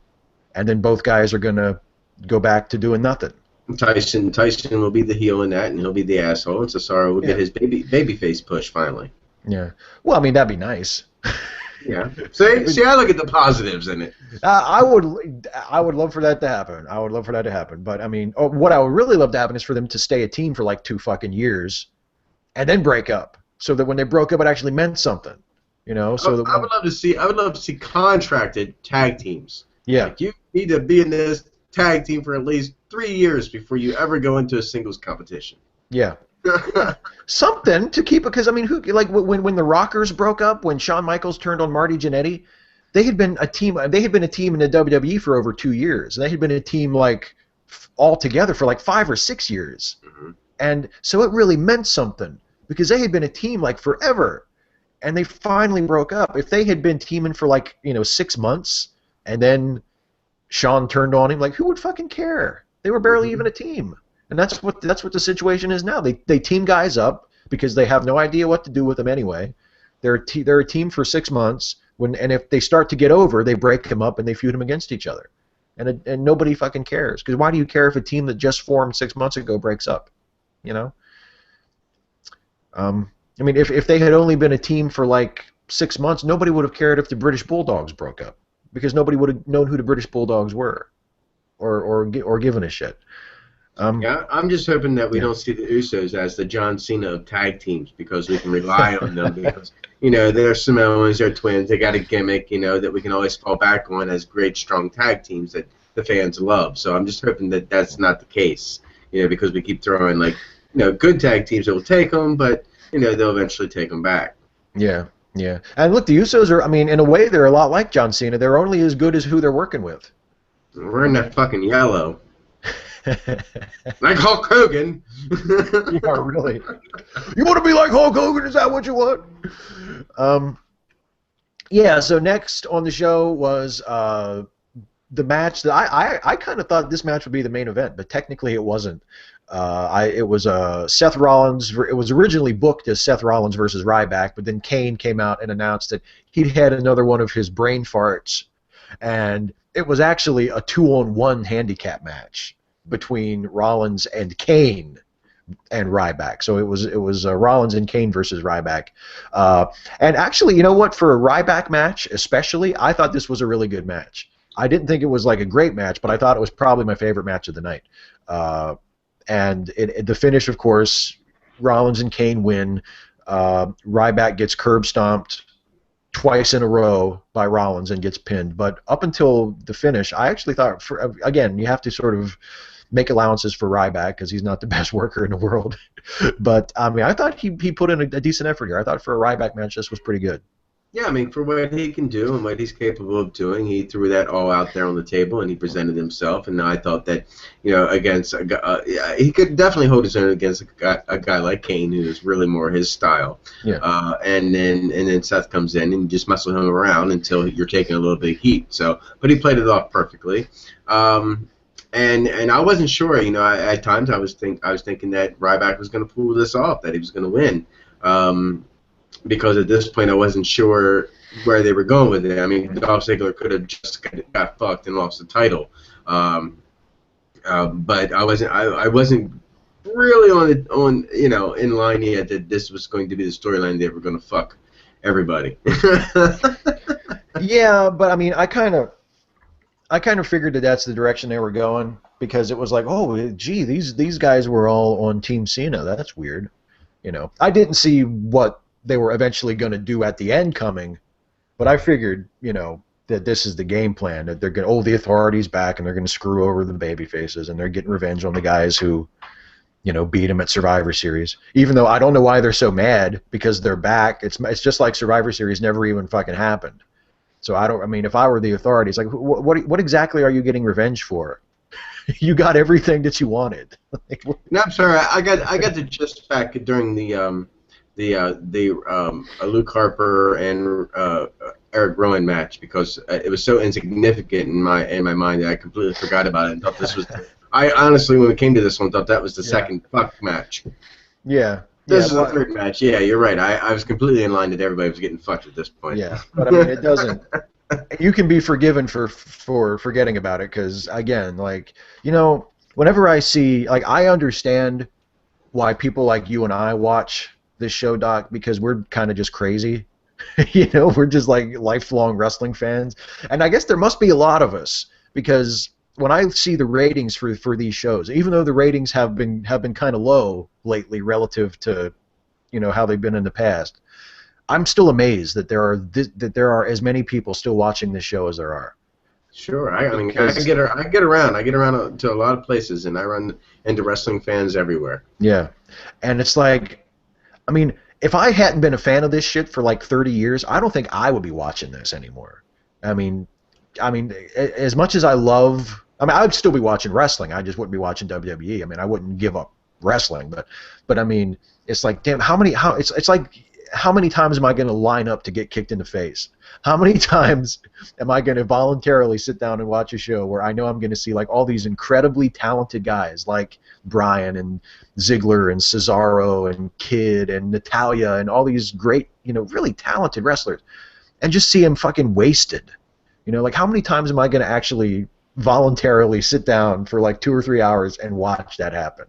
and then both guys are going to go back to doing nothing. Tyson will be the heel in that, and he'll be the asshole, and Cesaro will get his babyface push finally. Yeah. Well, I mean, that'd be nice. Yeah. See, I look at the positives in it. I would love for that to happen. I would love for that to happen. But I mean, what I would really love to happen is for them to stay a team for like 2 fucking years, and then break up, so that when they broke up, it actually meant something. You know, so I would love to see contracted tag teams. Yeah. Like you need to be in this tag team for at least 3 years before you ever go into a singles competition. Yeah. Something to keep it, because I mean, who like when the Rockers broke up, when Shawn Michaels turned on Marty Jannetty, they had been a team. They had been a team in the WWE for over 2 years. They had been a team like all together for like 5 or 6 years, and so it really meant something because they had been a team like forever, and they finally broke up. If they had been teaming for like 6 months, and then Shawn turned on him, like who would fucking care? They were barely even a team. And that's what the situation is now. They team guys up because they have no idea what to do with them anyway. They're a team for 6 months. And if they start to get over, they break them up and they feud them against each other. And nobody fucking cares, because why do you care if a team that just formed 6 months ago breaks up? You know. I mean, if they had only been a team for like 6 months, nobody would have cared if the British Bulldogs broke up, because nobody would have known who the British Bulldogs were, or given a shit. Yeah, I'm just hoping that we don't see the Usos as the John Cena of tag teams, because we can rely on them, because they're Samoans, they're twins, they got a gimmick, that we can always fall back on as great strong tag teams that the fans love. So I'm just hoping that that's not the case, because we keep throwing like good tag teams that will take them, but they'll eventually take them back. Yeah. Yeah. And look, the Usos are, I mean, in a way they're a lot like John Cena. They're only as good as who they're working with. We're in that fucking yellow. Like Hulk Hogan. Yeah, really. You want to be like Hulk Hogan? Is that what you want? Yeah, so next on the show was the match that I kind of thought this match would be the main event, but technically it wasn't. It was Seth Rollins. It was originally booked as Seth Rollins versus Ryback, but then Kane came out and announced that he'd had another one of his brain farts, and it was actually a 2-on-1 handicap match between Rollins and Kane and Ryback. So it was Rollins and Kane versus Ryback. And actually, you know what? For a Ryback match, especially, I thought this was a really good match. I didn't think it was like a great match, but I thought it was probably my favorite match of the night. And the finish, of course, Rollins and Kane win. Ryback gets curb stomped twice in a row by Rollins and gets pinned. But up until the finish, I actually thought, again, you have to sort of make allowances for Ryback because he's not the best worker in the world. But I mean, I thought he put in a decent effort here. I thought for a Ryback match, this was pretty good. Yeah, I mean, for what he can do and what he's capable of doing, he threw that all out there on the table and he presented himself. And I thought that, against a guy, he could definitely hold his own against a guy like Kane, who is really more his style. Yeah. And then Seth comes in and just muscle him around until you're taking a little bit of heat. So, but he played it off perfectly. And I wasn't sure. At times I was thinking that Ryback was going to pull this off, that he was going to win. Because at this point I wasn't sure where they were going with it. I mean, Dolph Ziggler could have just got fucked and lost the title, but I wasn't really in line yet that this was going to be the storyline. They were going to fuck everybody. Yeah, but I mean, I kind of figured that that's the direction they were going because it was like, oh, gee, these guys were all on Team Cena. That's weird. I didn't see what they were eventually going to do at the end coming, but I figured, that this is the game plan. That they're going, oh, the Authority's back, and they're going to screw over the baby faces, and they're getting revenge on the guys who, beat them at Survivor Series. Even though I don't know why they're so mad because they're back. It's just like Survivor Series never even fucking happened. So I don't. I mean, if I were the Authorities, like, what exactly are you getting revenge for? You got everything that you wanted. Like, No, I'm sorry. I got the gist back during the Luke Harper and Eric Rowan match because it was so insignificant in my mind that I completely forgot about it and thought this was. I honestly, when we came to this one, thought that was the second fuck match. yeah, This yeah, is the third match. Yeah, you're right. I was completely in line that everybody was getting fucked at this point. yeah. But I mean, it doesn't. You can be forgiven for forgetting about it because again, like whenever I see, like, I understand why people like you and I watch this show, Doc, because we're kind of just crazy. We're just like lifelong wrestling fans, and I guess there must be a lot of us because when I see the ratings for these shows, even though the ratings have been kind of low lately relative to how they've been in the past, I'm still amazed that there are as many people still watching this show as there are. Sure. I mean, Because I get around. I get around to a lot of places, and I run into wrestling fans everywhere. yeah, and it's like, I mean, if I hadn't been a fan of this shit for like 30 years, I don't think I would be watching this anymore. I mean, as much as I would still be watching wrestling. I just wouldn't be watching WWE. I mean, I wouldn't give up wrestling, but I mean, it's like, damn, it's like, how many times am I going to line up to get kicked in the face? How many times am I going to voluntarily sit down and watch a show where I know I'm going to see like all these incredibly talented guys like Bryan and Ziggler and Cesaro and Kid and Natalia and all these great, really talented wrestlers, and just see them fucking wasted? Like, how many times am I going to actually voluntarily sit down for like 2 or 3 hours and watch that happen?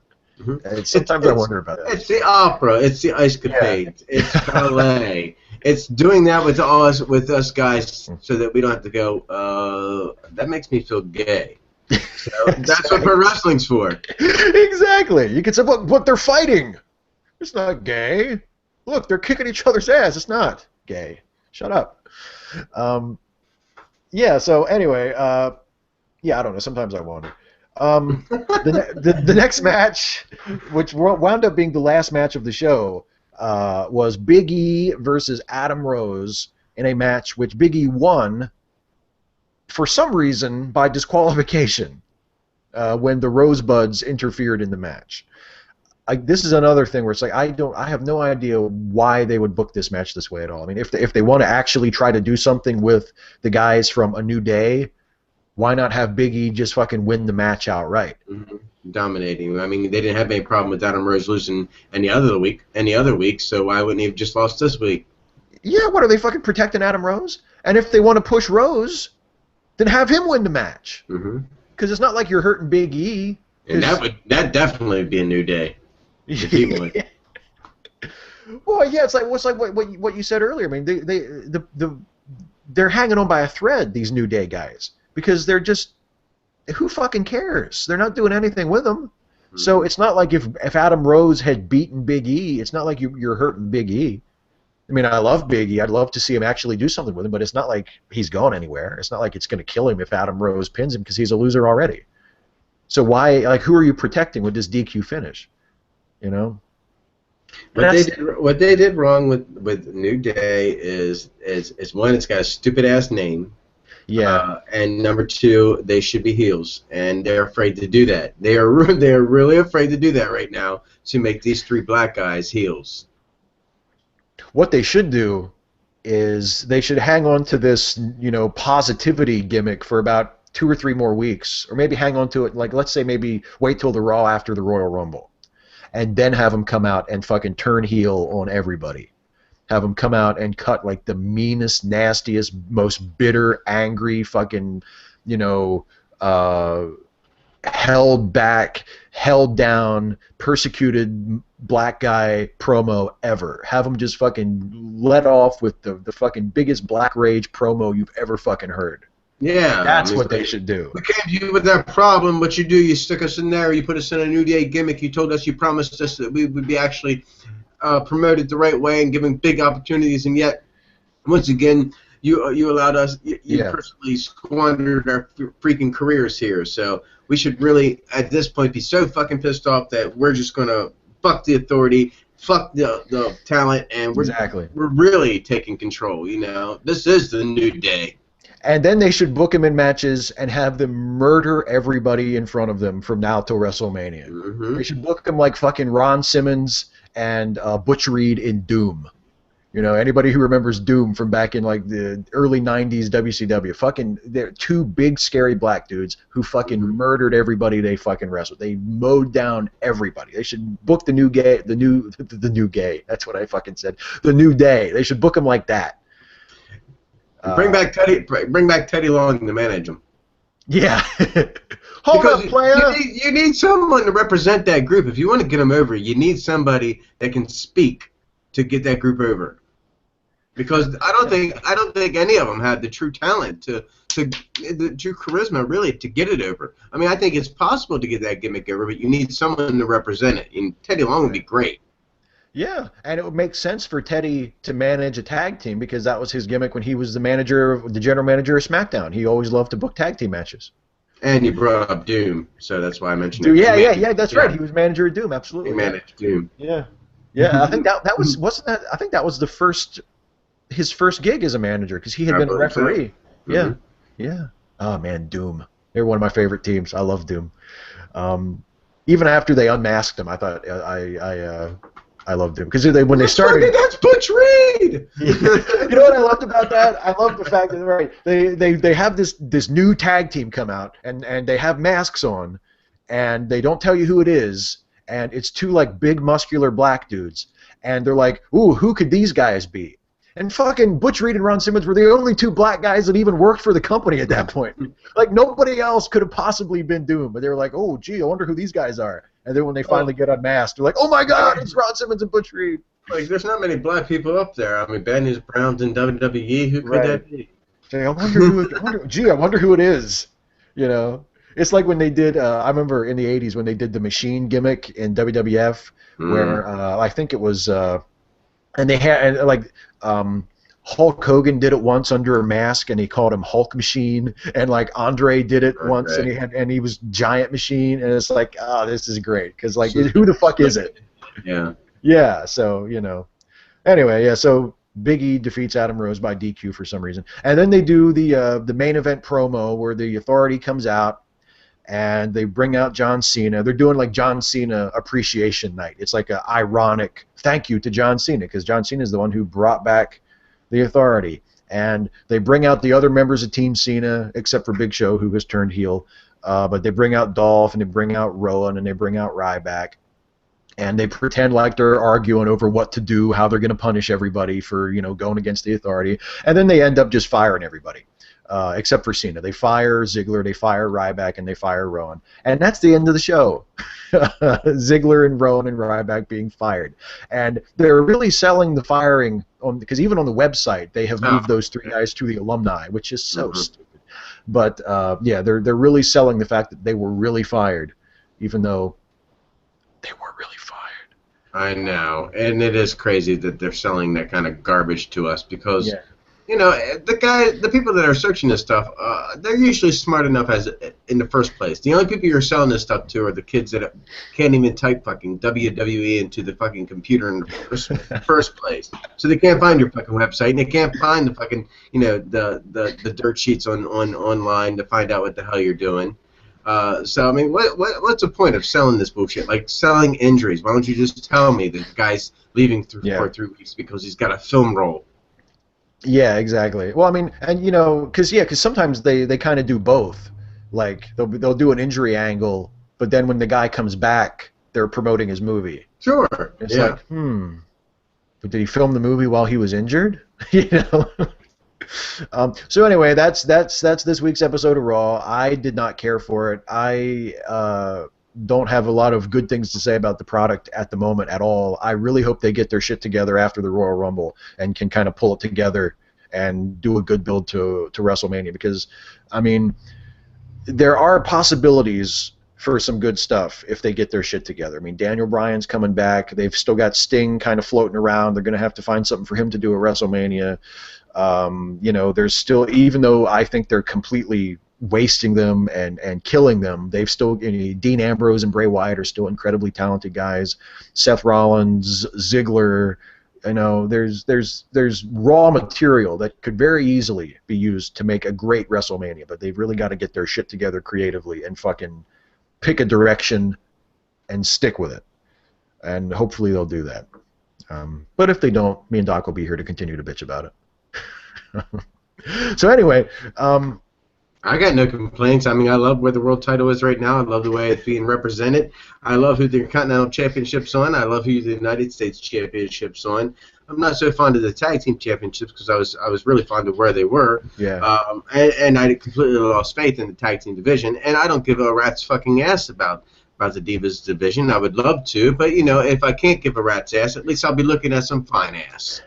And sometimes I wonder about that. It's the opera. It's the ice capades. Yeah. It's ballet. It's doing that with us guys so that we don't have to go, that makes me feel gay. So Exactly. That's what pro wrestling's for. Exactly. You could say, but they're fighting. It's not gay. Look, they're kicking each other's ass. It's not gay. Shut up. Yeah, so anyway, yeah, I don't know. Sometimes I wonder. The next match, which wound up being the last match of the show, was Big E versus Adam Rose in a match which Big E won for some reason by disqualification when the Rosebuds interfered in the match. This is another thing where it's like I have no idea why they would book this match this way at all. I mean, if they want to actually try to do something with the guys from A New Day, why not have Big E just fucking win the match outright? Mm-hmm. Dominating. I mean, they didn't have any problem with Adam Rose losing any other week, so why wouldn't he have just lost this week? Yeah, what are they fucking protecting Adam Rose? And if they want to push Rose, then have him win the match. Because it's not like you're hurting Big E. And that definitely would be a New Day. Well, yeah, it's like what you said earlier. I mean, they're hanging on by a thread, these New Day guys, because they're just, who fucking cares? They're not doing anything with them. Mm-hmm. So it's not like if Adam Rose had beaten Big E, it's not like you're hurting Big E. I mean, I love Big E. I'd love to see him actually do something with him, but it's not like he's going anywhere. It's not like it's going to kill him if Adam Rose pins him because he's a loser already. So why, like, who are you protecting with this DQ finish? What they did wrong with New Day is one, it's got a stupid ass name. Yeah. And number two, they should be heels, and they're afraid to do that. They are really afraid to do that right now to make these three black guys heels. What they should do is they should hang on to this, positivity gimmick for about 2 or 3 more weeks, or maybe hang on to it, like, let's say maybe wait till the Raw after the Royal Rumble, and then have them come out and fucking turn heel on everybody. Have them come out and cut like the meanest, nastiest, most bitter, angry fucking, held back, held down, persecuted black guy promo ever. Have him just fucking let off with the fucking biggest black rage promo you've ever fucking heard. Yeah, That's what they should do. We came to you with that problem. What you do, you stick us in there. You put us in a New Day gimmick. You told us, you promised us that we would be actually promoted the right way and given big opportunities, and yet, once again, you allowed us. You personally squandered our freaking careers here. So we should really, at this point, be so fucking pissed off that we're just gonna fuck the authority, fuck the talent, and we're really taking control. You know, this is the New Day. And then they should book him in matches and have them murder everybody in front of them from now till WrestleMania. Mm-hmm. They should book him like fucking Ron Simmons and Butch Reed in Doom. You know, anybody who remembers Doom from back in like the early 90s WCW. Fucking, they're two big scary black dudes who fucking murdered everybody they fucking wrestled. They mowed down everybody. They should book the new gay, the new gay. That's what I fucking said. The New Day. They should book him like that. Bring back Teddy Long to manage him. Yeah. Hold up, player. You need someone to represent that group. If you want to get them over, you need somebody that can speak to get that group over. Because I don't think any of them had the true talent the true charisma really to get it over. I mean, I think it's possible to get that gimmick over, but you need someone to represent it. And Teddy Long would be great. Yeah, and it would make sense for Teddy to manage a tag team because that was his gimmick when he was the general manager of SmackDown. He always loved to book tag team matches. And you brought up Doom, so that's why I mentioned it. Yeah, that's right. He was manager of Doom, absolutely. He managed Doom. Yeah. I think that was I think that was his first gig as a manager because he had been a referee. So. Yeah. Oh man, Doom. They're one of my favorite teams. I love Doom. Even after they unmasked him, I thought I loved him because when they started. That's Butch Reed. You know what I loved about that? I love the fact that they have this new tag team come out and they have masks on, and they don't tell you who it is, and it's two like big muscular black dudes, and they're like, ooh, who could these guys be? And fucking Butch Reed and Ron Simmons were the only two black guys that even worked for the company at that point. Like nobody else could have possibly been Doom, but they were like, oh gee, I wonder who these guys are. And then when they finally get unmasked, they're like, oh my god, it's Ron Simmons and Butch Reed. Like, there's not many black people up there. I mean, Bad News Brown's in WWE. Who could that be? I wonder who it is. You know? It's like when they did, I remember in the 80s when they did the Machine gimmick in WWF, where I think it was, and they had, Hulk Hogan did it once under a mask, and he called him Hulk Machine, and like Andre did it once, and he was Giant Machine, and it's like, oh, this is great, because like, who the fuck is it? Yeah. Yeah. So anyway, yeah. So Big E defeats Adam Rose by DQ for some reason, and then they do the main event promo where the Authority comes out, and they bring out John Cena. They're doing like John Cena appreciation night. It's like a ironic thank you to John Cena because John Cena is the one who brought back the Authority, and they bring out the other members of Team Cena, except for Big Show, who has turned heel. But they bring out Dolph, and they bring out Rowan, and they bring out Ryback, and they pretend like they're arguing over what to do, how they're going to punish everybody for going against the Authority, and then they end up just firing everybody, except for Cena. They fire Ziggler, they fire Ryback, and they fire Rowan, and that's the end of the show. Ziggler and Rowan and Ryback being fired, and they're really selling the firing because even on the website they have moved those three guys to the alumni, which is so stupid. But yeah, they're really selling the fact that they were really fired, even though they weren't really fired. I know, and it is crazy that they're selling that kind of garbage to us because. Yeah. The people that are searching this stuff, they're usually smart enough in the first place. The only people you're selling this stuff to are the kids that can't even type fucking WWE into the fucking computer in the first place. So they can't find your fucking website, and they can't find the fucking, the dirt sheets online to find out what the hell you're doing. So I mean, what's the point of selling this bullshit? Like selling injuries. Why don't you just tell me that the guy's leaving for 3 weeks because he's got a film role? Yeah, exactly. Well, I mean, and because sometimes they kind of do both. Like they'll do an injury angle, but then when the guy comes back, they're promoting his movie. Sure. It's like, but did he film the movie while he was injured? So anyway, that's this week's episode of Raw. I did not care for it. I don't have a lot of good things to say about the product at the moment at all. I really hope they get their shit together after the Royal Rumble and can kind of pull it together and do a good build to WrestleMania, because I mean, there are possibilities for some good stuff if they get their shit together. I mean, Daniel Bryan's coming back. They've still got Sting kind of floating around. They're going to have to find something for him to do at WrestleMania. You know, there's still, even though I think they're completely wasting them and killing them, they've still, you know, Dean Ambrose and Bray Wyatt are still incredibly talented guys. Seth Rollins, Ziggler, you know, there's raw material that could very easily be used to make a great WrestleMania, but they've really got to get their shit together creatively and fucking pick a direction and stick with it. And hopefully they'll do that. But if they don't, me and Doc will be here to continue to bitch about it. So anyway, I got no complaints. I mean, I love where the world title is right now. I love the way it's being represented. I love who the Intercontinental Championship's on. I love who the United States Championship's on. I'm not so fond of the Tag Team Championships because I was really fond of where they were. Yeah. And I completely lost faith in the Tag Team division. And I don't give a rat's fucking ass about the Divas division. I would love to, but you know, if I can't give a rat's ass, at least I'll be looking at some fine ass.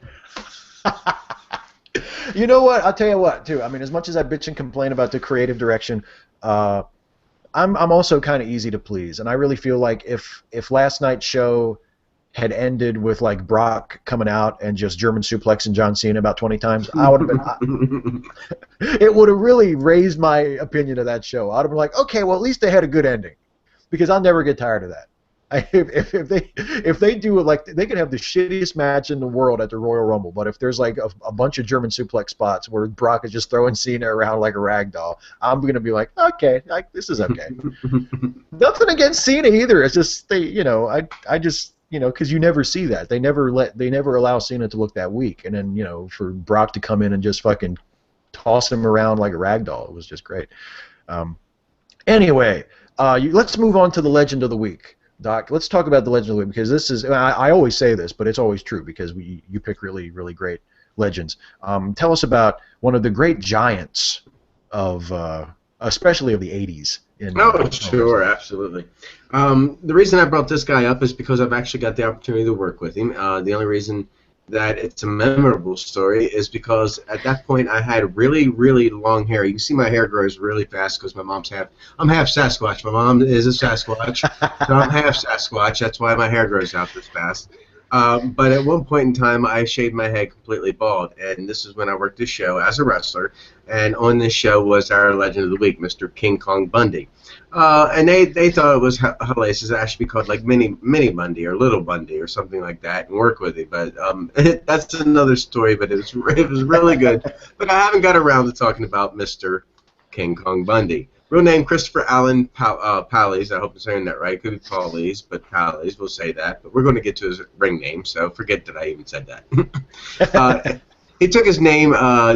You know what? I'll tell you what, too. I mean, as much as I bitch and complain about the creative direction, I'm also kind of easy to please, and I really feel like if last night's show had ended with like Brock coming out and just German suplexing John Cena about 20 times, I would have been. It would have really raised my opinion of that show. I'd have been like, okay, well, at least they had a good ending, because I'll never get tired of that. If they do it, like, they can have the shittiest match in the world at the Royal Rumble, but if there's like a bunch of German suplex spots where Brock is just throwing Cena around like a rag doll, I'm gonna be like, okay, this is okay. Nothing against Cena either. It's just I just, because you never see that. They never allow Cena to look that weak, and then for Brock to come in and just fucking toss him around like a rag doll, it was just great. Anyway, let's move on to the Legend of the Week. Doc, let's talk about the Legend of the Week, because this is, I always say this, but it's always true, because you pick really, really great legends. Tell us about one of the great giants of, especially of the 80s. Sure, absolutely. The reason I brought this guy up is because I've actually got the opportunity to work with him. The only reason that it's a memorable story is because at that point I had really, really long hair. You can see my hair grows really fast because I'm half Sasquatch. My mom is a Sasquatch, so I'm half Sasquatch. That's why my hair grows out this fast. But at one point in time, I shaved my head completely bald, and this is when I worked this show as a wrestler. And on this show was our Legend of the Week, Mr. King Kong Bundy. And they thought it was hilarious to actually be called like Mini Bundy or Little Bundy or something like that, and work with him. But that's another story. But it was really good. But I haven't got around to talking about Mr. King Kong Bundy. Real name Christopher Allen Pallies. I hope I'm saying that right. Could be Paulies, but Pallies. We'll say that. But we're going to get to his ring name, so forget that I even said that. He took his name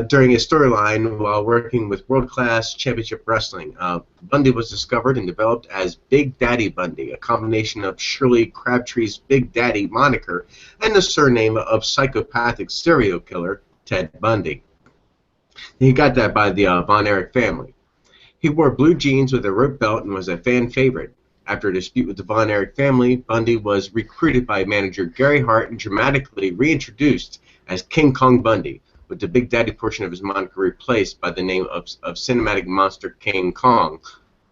during his storyline while working with World Class Championship Wrestling. Bundy was discovered and developed as Big Daddy Bundy, a combination of Shirley Crabtree's Big Daddy moniker and the surname of psychopathic serial killer Ted Bundy. He got that by the Von Erich family. He wore blue jeans with a rope belt and was a fan favorite. After a dispute with the Von Erich family, Bundy was recruited by manager Gary Hart and dramatically reintroduced as King Kong Bundy, with the Big Daddy portion of his moniker replaced by the name of cinematic monster King Kong,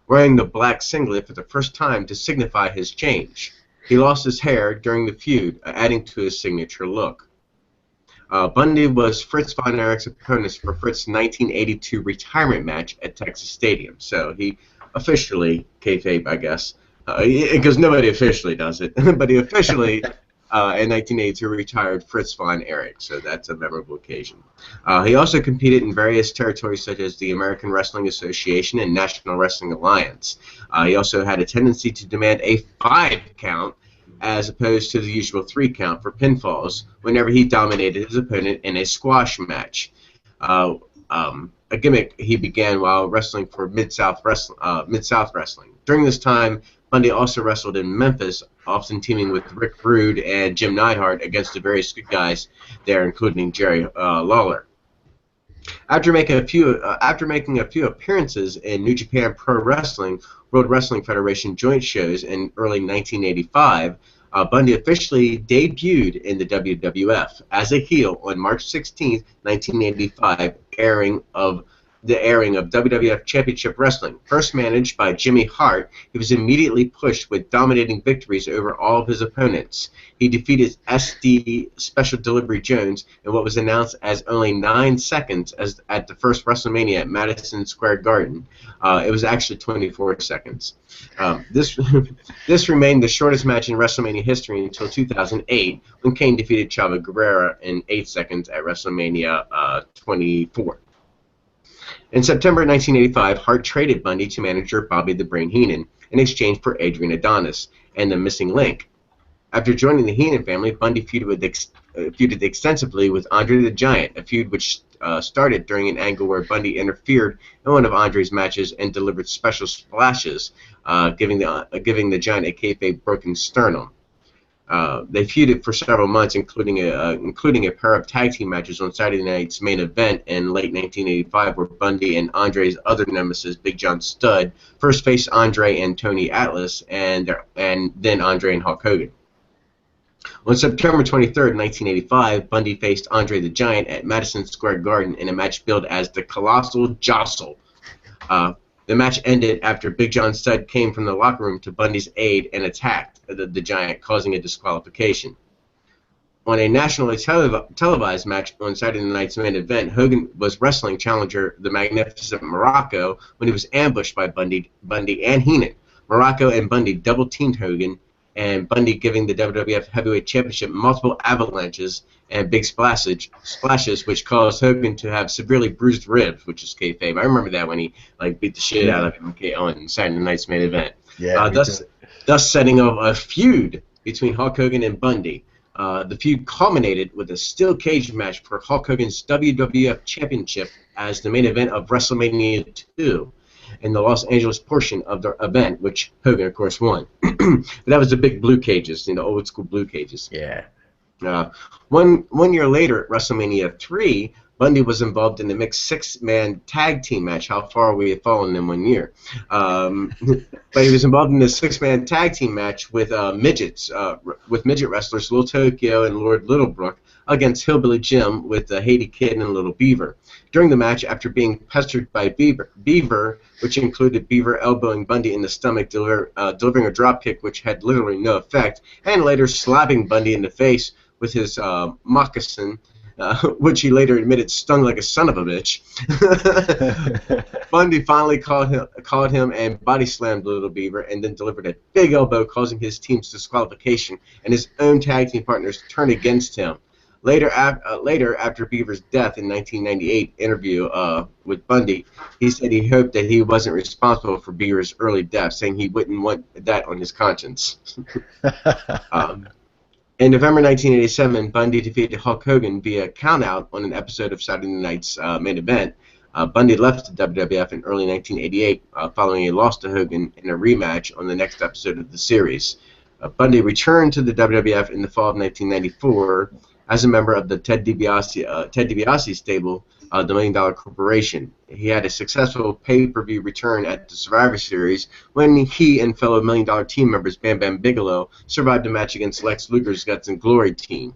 wearing the black singlet for the first time to signify his change. He lost his hair during the feud, adding to his signature look. Bundy was Fritz Von Erich's opponent for Fritz's 1982 retirement match at Texas Stadium. So he officially, kayfabe, I guess, because nobody officially does it, but he officially, in 1982, retired Fritz Von Erich. So that's a memorable occasion. He also competed in various territories such as the American Wrestling Association and National Wrestling Alliance. He also had a tendency to demand a 5 count as opposed to the usual 3 count for pinfalls whenever he dominated his opponent in a squash match. A gimmick he began while wrestling for Mid-South Wrestling. During this time, Bundy also wrestled in Memphis, often teaming with Rick Rude and Jim Neidhart against the various good guys there, including Jerry Lawler. After making a few appearances in New Japan Pro Wrestling, World Wrestling Federation joint shows in early 1985, Bundy officially debuted in the WWF as a heel on March 16, 1985, airing of WWF Championship Wrestling. First managed by Jimmy Hart, he was immediately pushed with dominating victories over all of his opponents. He defeated SD Special Delivery Jones in what was announced as only 9 seconds at the first WrestleMania at Madison Square Garden. It was actually 24 seconds. This this remained the shortest match in WrestleMania history until 2008, when Kane defeated Chavo Guerrero in 8 seconds at WrestleMania 24. In September 1985, Hart traded Bundy to manager Bobby the Brain Heenan in exchange for Adrian Adonis and the Missing Link. After joining the Heenan family, Bundy feuded extensively with Andre the Giant, a feud which started during an angle where Bundy interfered in one of Andre's matches and delivered special splashes, giving the Giant a kayfabe broken sternum. They feuded for several months, including a pair of tag team matches on Saturday Night's Main Event in late 1985, where Bundy and Andre's other nemesis, Big John Studd, first faced Andre and Tony Atlas, and then Andre and Hulk Hogan. On September 23, 1985, Bundy faced Andre the Giant at Madison Square Garden in a match billed as the Colossal Jostle. The match ended after Big John Studd came from the locker room to Bundy's aid and attacked the Giant, causing a disqualification. On a nationally televised match on Saturday Night's Main Event, Hogan was wrestling challenger the Magnificent Morocco when he was ambushed by Bundy and Heenan. Morocco and Bundy double-teamed Hogan, and Bundy giving the WWF Heavyweight Championship multiple avalanches and big splashes, which caused Hogan to have severely bruised ribs, which is kayfabe. I remember that when he beat the shit out of him on Saturday Night's Main Event. Yeah. Thus setting up a feud between Hulk Hogan and Bundy. The feud culminated with a steel cage match for Hulk Hogan's WWF Championship as the main event of WrestleMania 2. In the Los Angeles portion of the event, which Hogan, of course, won. That was the big blue cages, old school blue cages. Yeah. One year later, at WrestleMania 3, Bundy was involved in the mixed 6-man tag team match. How far we had fallen in 1 year. But he was involved in the 6-man tag team match with midget wrestlers Lil Tokyo and Lord Littlebrook against Hillbilly Jim with Haiti Kid and Little Beaver. During the match, after being pestered by Beaver, which included Beaver elbowing Bundy in the stomach, delivering a drop kick which had literally no effect, and later slapping Bundy in the face with his moccasin, which he later admitted stung like a son of a bitch. Bundy finally caught him and body slammed Little Beaver, and then delivered a big elbow, causing his team's disqualification and his own tag team partners to turn against him. Later, after Beaver's death in 1998 interview with Bundy, he said he hoped that he wasn't responsible for Beaver's early death, saying he wouldn't want that on his conscience. In November 1987, Bundy defeated Hulk Hogan via countout on an episode of Saturday Night's Main Event. Bundy left the WWF in early 1988 following a loss to Hogan in a rematch on the next episode of the series. Bundy returned to the WWF in the fall of 1994 as a member of the Ted DiBiase stable, the $1 Million Corporation. He had a successful pay-per-view return at the Survivor Series when he and fellow $1 Million team members Bam Bam Bigelow survived a match against Lex Luger's Guts and Glory team.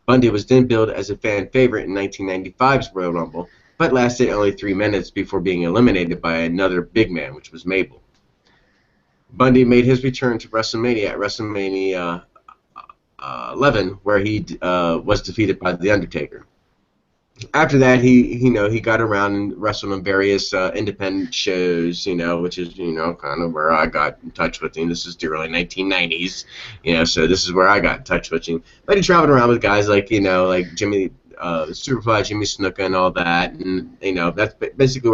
Bundy was then billed as a fan favorite in 1995's Royal Rumble, but lasted only 3 minutes before being eliminated by another big man, which was Mabel. Bundy made his return to WrestleMania at WrestleMania 11, where he was defeated by The Undertaker. After that, he got around and wrestled on various independent shows, which is kind of where I got in touch with him. This is the early 1990s, so this is where I got in touch with him. But he traveled around with guys like Jimmy Superfly, Jimmy Snuka, and all that, and that's basically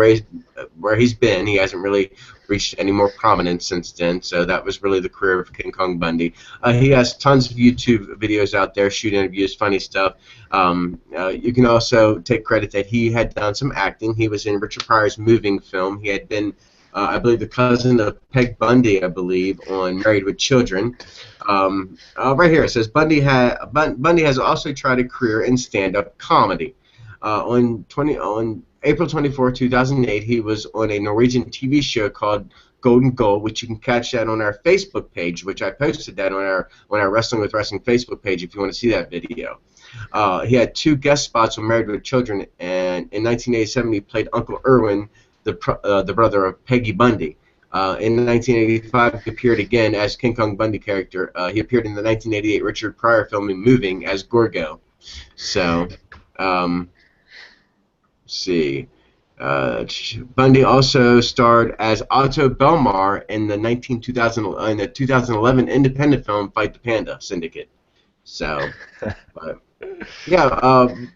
where he's been. He hasn't really reached any more prominence since then. So that was really the career of King Kong Bundy. He has tons of YouTube videos out there, shoot interviews, funny stuff. You can also take credit that he had done some acting. He was in Richard Pryor's Moving film. He had been, I believe, the cousin of Peg Bundy, I believe, on Married with Children. Right here it says Bundy has also tried a career in stand-up comedy. On April 24, 2008, he was on a Norwegian TV show called Golden Goal, which you can catch that on our Facebook page, which I posted that on our Wrestling with Wrestling Facebook page if you want to see that video. He had 2 guest spots on Married with Children, and in 1987 he played Uncle Irwin, the brother of Peggy Bundy. In 1985 he appeared again as King Kong Bundy character. He appeared in the 1988 Richard Pryor film Moving as Gorgo. So, let's see. Bundy also starred as Otto Belmar in the 2011 independent film Fight the Panda Syndicate. So,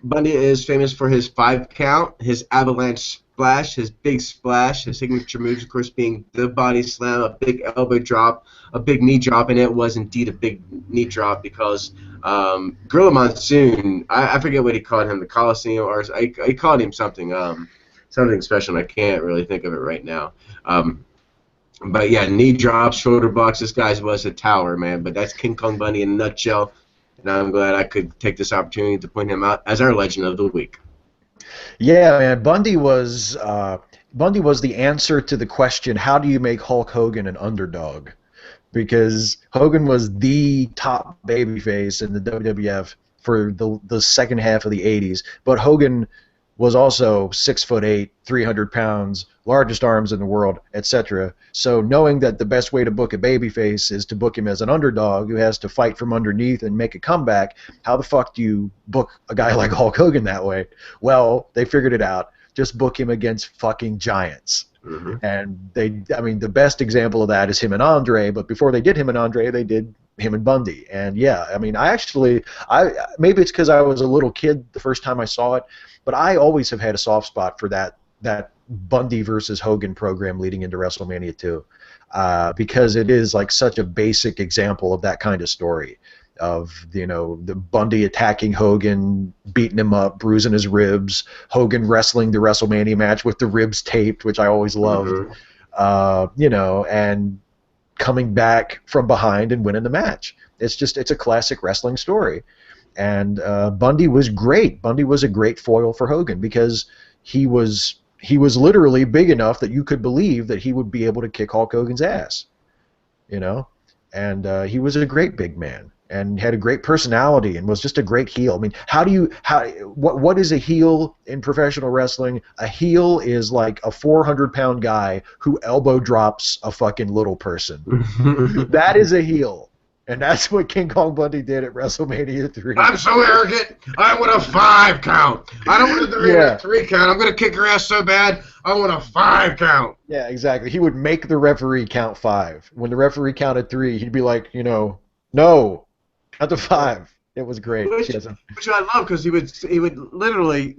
Bundy is famous for his 5 count, his avalanche splash, his big splash, his signature moves, of course, being the body slam, a big elbow drop, a big knee drop, and it was indeed a big knee drop because Gorilla Monsoon, I forget what he called him, the Coliseum, or he called him something special, and I can't really think of it right now. But yeah, knee drops, shoulder blocks, this guy was a tower, man, but that's King Kong Bundy in a nutshell. And I'm glad I could take this opportunity to point him out as our Legend of the Week. Yeah, man, Bundy was the answer to the question, how do you make Hulk Hogan an underdog? Because Hogan was the top babyface in the WWF for the second half of the 80s, but Hogan was also 6'8", 300 pounds, largest arms in the world, etc. So knowing that the best way to book a babyface is to book him as an underdog who has to fight from underneath and make a comeback, how the fuck do you book a guy like Hulk Hogan that way? Well, they figured it out. Just book him against fucking giants. Mm-hmm. And the best example of that is him and Andre, but before they did him and Andre, they did him and Bundy. And yeah, I mean, maybe it's because I was a little kid the first time I saw it, but I always have had a soft spot for that Bundy versus Hogan program leading into WrestleMania 2, because it is like such a basic example of that kind of story of, the Bundy attacking Hogan, beating him up, bruising his ribs, Hogan wrestling the WrestleMania match with the ribs taped, which I always loved, and coming back from behind and winning the match. It's a classic wrestling story. And Bundy was great. Bundy was a great foil for Hogan because he was literally big enough that you could believe that he would be able to kick Hulk Hogan's ass, and he was a great big man and had a great personality and was just a great heel. I mean, what is a heel in professional wrestling? A heel is like a 400-pound guy who elbow drops a fucking little person. That is a heel. And that's what King Kong Bundy did at WrestleMania 3. I'm so arrogant. I want a 5 count. I don't want a 3 count. I'm going to kick her ass so bad, I want a 5 count. Yeah, exactly. He would make the referee count 5. When the referee counted 3, he'd be like, no, count to 5. It was great. Which I love because he would literally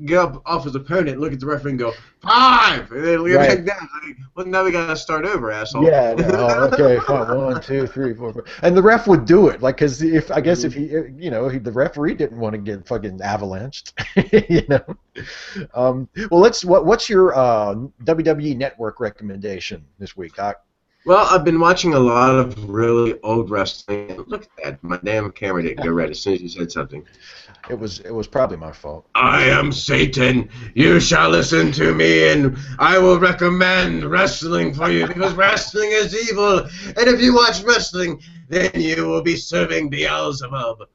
get up off his opponent, look at the referee and go 5, and then get back down. Well, now we gotta start over, asshole. Yeah. No, okay. Fine. 1, 2, 3, 4, 5. And the ref would do it, like, because the referee didn't want to get fucking avalanched, what's your WWE Network recommendation this week, Doc? Well, I've been watching a lot of really old wrestling. Look at that. My damn camera didn't go red as soon as you said something. It was probably my fault. I am Satan. You shall listen to me, and I will recommend wrestling for you, because wrestling is evil. And if you watch wrestling, then you will be serving Beelzebub.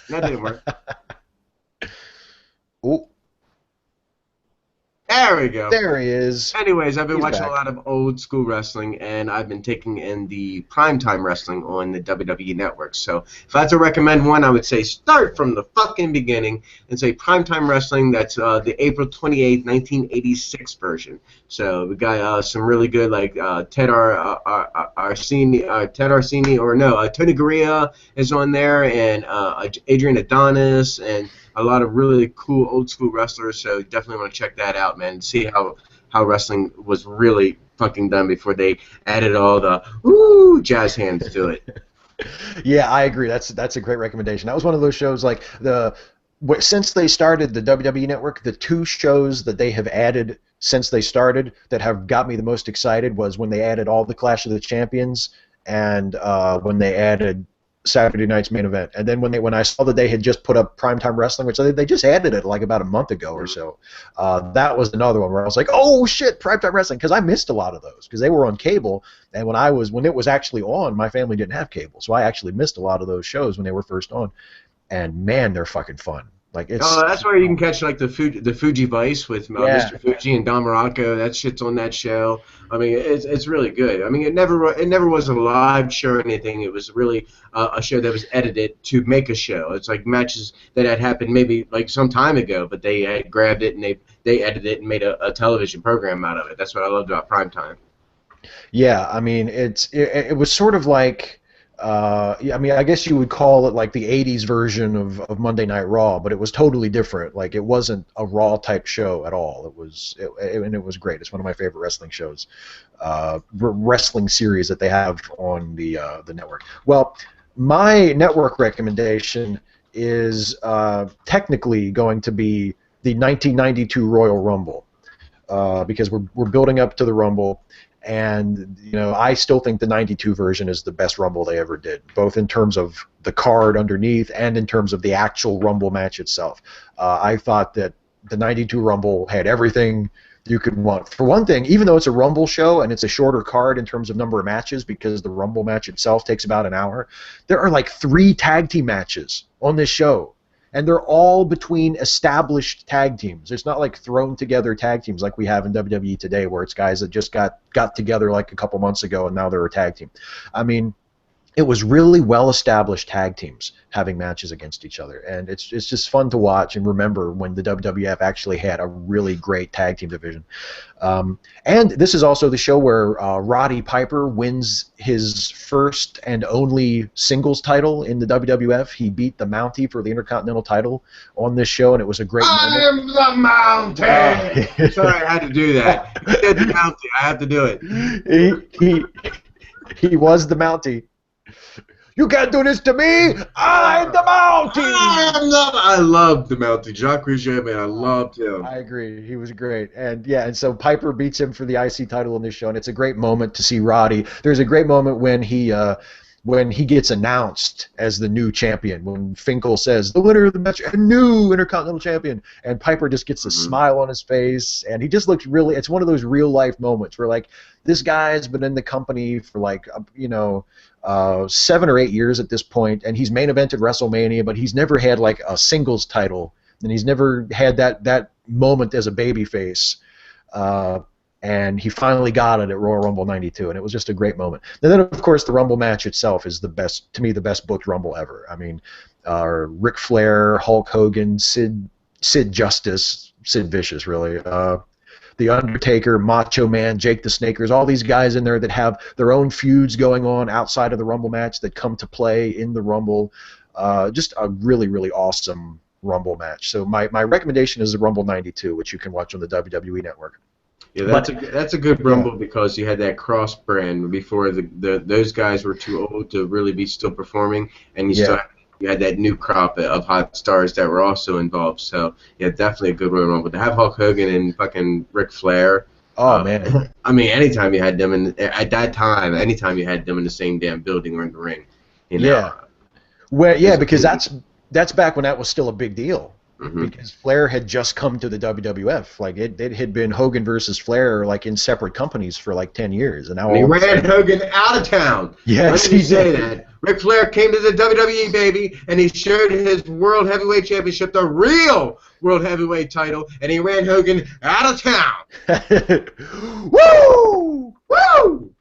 That didn't work. Ooh. There we go. There he is. Anyways, I've been watching a lot of old school wrestling, and I've been taking in the primetime wrestling on the WWE Network. So if I had to recommend one, I would say start from the fucking beginning and say primetime wrestling. That's the April 28th, 1986 version. So we got some really good, like Ted Arsini, Tony Garea is on there, and Adrian Adonis, and a lot of really cool old school wrestlers, so definitely want to check that out, man. See how wrestling was really fucking done before they added all the jazz hands to it. Yeah, I agree. That's a great recommendation. That was one of those shows, like since they started the WWE Network, the 2 shows that they have added since they started that have got me the most excited was when they added all the Clash of the Champions and when they added Saturday night's main event. And then when I saw that they had just put up Primetime Wrestling, which they just added it like about a month ago or so, that was another one where I was like, oh shit, Primetime Wrestling, because I missed a lot of those because they were on cable, and when it was actually on, my family didn't have cable, so I actually missed a lot of those shows when they were first on. And man, they're fucking fun. Like that's where you can catch like the Fuji Vice with Mr. Fuji and Don Morocco. That shit's on that show. I mean, it's really good. I mean, it never was a live show or anything. It was really a show that was edited to make a show. It's like matches that had happened maybe like some time ago, but they had grabbed it and they edited it and made a television program out of it. That's what I loved about Primetime. Yeah, I mean, it was sort of like. I mean, I guess you would call it like the '80s version of Monday Night Raw, but it was totally different. Like, it wasn't a Raw type show at all. And it was great. It's one of my favorite wrestling shows, wrestling series that they have on the network. Well, my network recommendation is technically going to be the 1992 Royal Rumble, because we're building up to the Rumble. And, you know, I still think the 92 version is the best Rumble they ever did, both in terms of the card underneath and in terms of the actual Rumble match itself. I thought that the 92 Rumble had everything you could want. For one thing, even though it's a Rumble show and it's a shorter card in terms of number of matches because the Rumble match itself takes about an hour, there are like 3 tag team matches on this show. And they're all between established tag teams. It's not like thrown together tag teams like we have in WWE today, where it's guys that just got together like a couple months ago and now they're a tag team. I mean, it was really well-established tag teams having matches against each other, and it's just fun to watch and remember when the WWF actually had a really great tag team division. And this is also the show where Roddy Piper wins his first and only singles title in the WWF. He beat the Mountie for the Intercontinental title on this show, and it was a great moment. I am the Mountie! Sorry, I had to do that. He did the Mountie. I have to do it. He was the Mountie. You can't do this to me! I'm the Mountie! I loved the Mountie. Jacques Rouget, man, I loved him. I agree. He was great. And so Piper beats him for the IC title in this show, and it's a great moment to see Roddy. There's a great moment when he gets announced as the new champion, when Finkel says, the winner of the match, a new Intercontinental champion, and Piper just gets a smile on his face, and he just looks really, it's one of those real-life moments where, like, this guy's been in the company for, like, 7 or 8 years at this point, and he's main evented WrestleMania, but he's never had, like, a singles title, and he's never had that moment as a babyface. And he finally got it at Royal Rumble 92, and it was just a great moment. And then, of course, the Rumble match itself is the best booked Rumble ever. I mean, Ric Flair, Hulk Hogan, Sid Vicious, really, The Undertaker, Macho Man, Jake the Snake. There's all these guys in there that have their own feuds going on outside of the Rumble match that come to play in the Rumble. Just a really, really awesome Rumble match. So my recommendation is the Rumble 92, which you can watch on the WWE Network. Yeah, that's a good Rumble because you had that cross brand before those guys were too old to really be still performing, and you had that new crop of hot stars that were also involved. So yeah, definitely a good Royal Rumble. To have Hulk Hogan and fucking Ric Flair. Oh man! I mean, anytime you had them at that time, anytime you had them in the same damn building or in the ring, you know. Yeah. Well, yeah, because that's back when that was still a big deal. Because Flair had just come to the WWF. Like, it had been Hogan versus Flair, like, in separate companies for like 10 years, and now he ran Hogan out of town. Yes, let me say that. Ric Flair came to the WWE, baby, and he showed his World Heavyweight Championship, the real World Heavyweight title, and he ran Hogan out of town. Woo! Woo!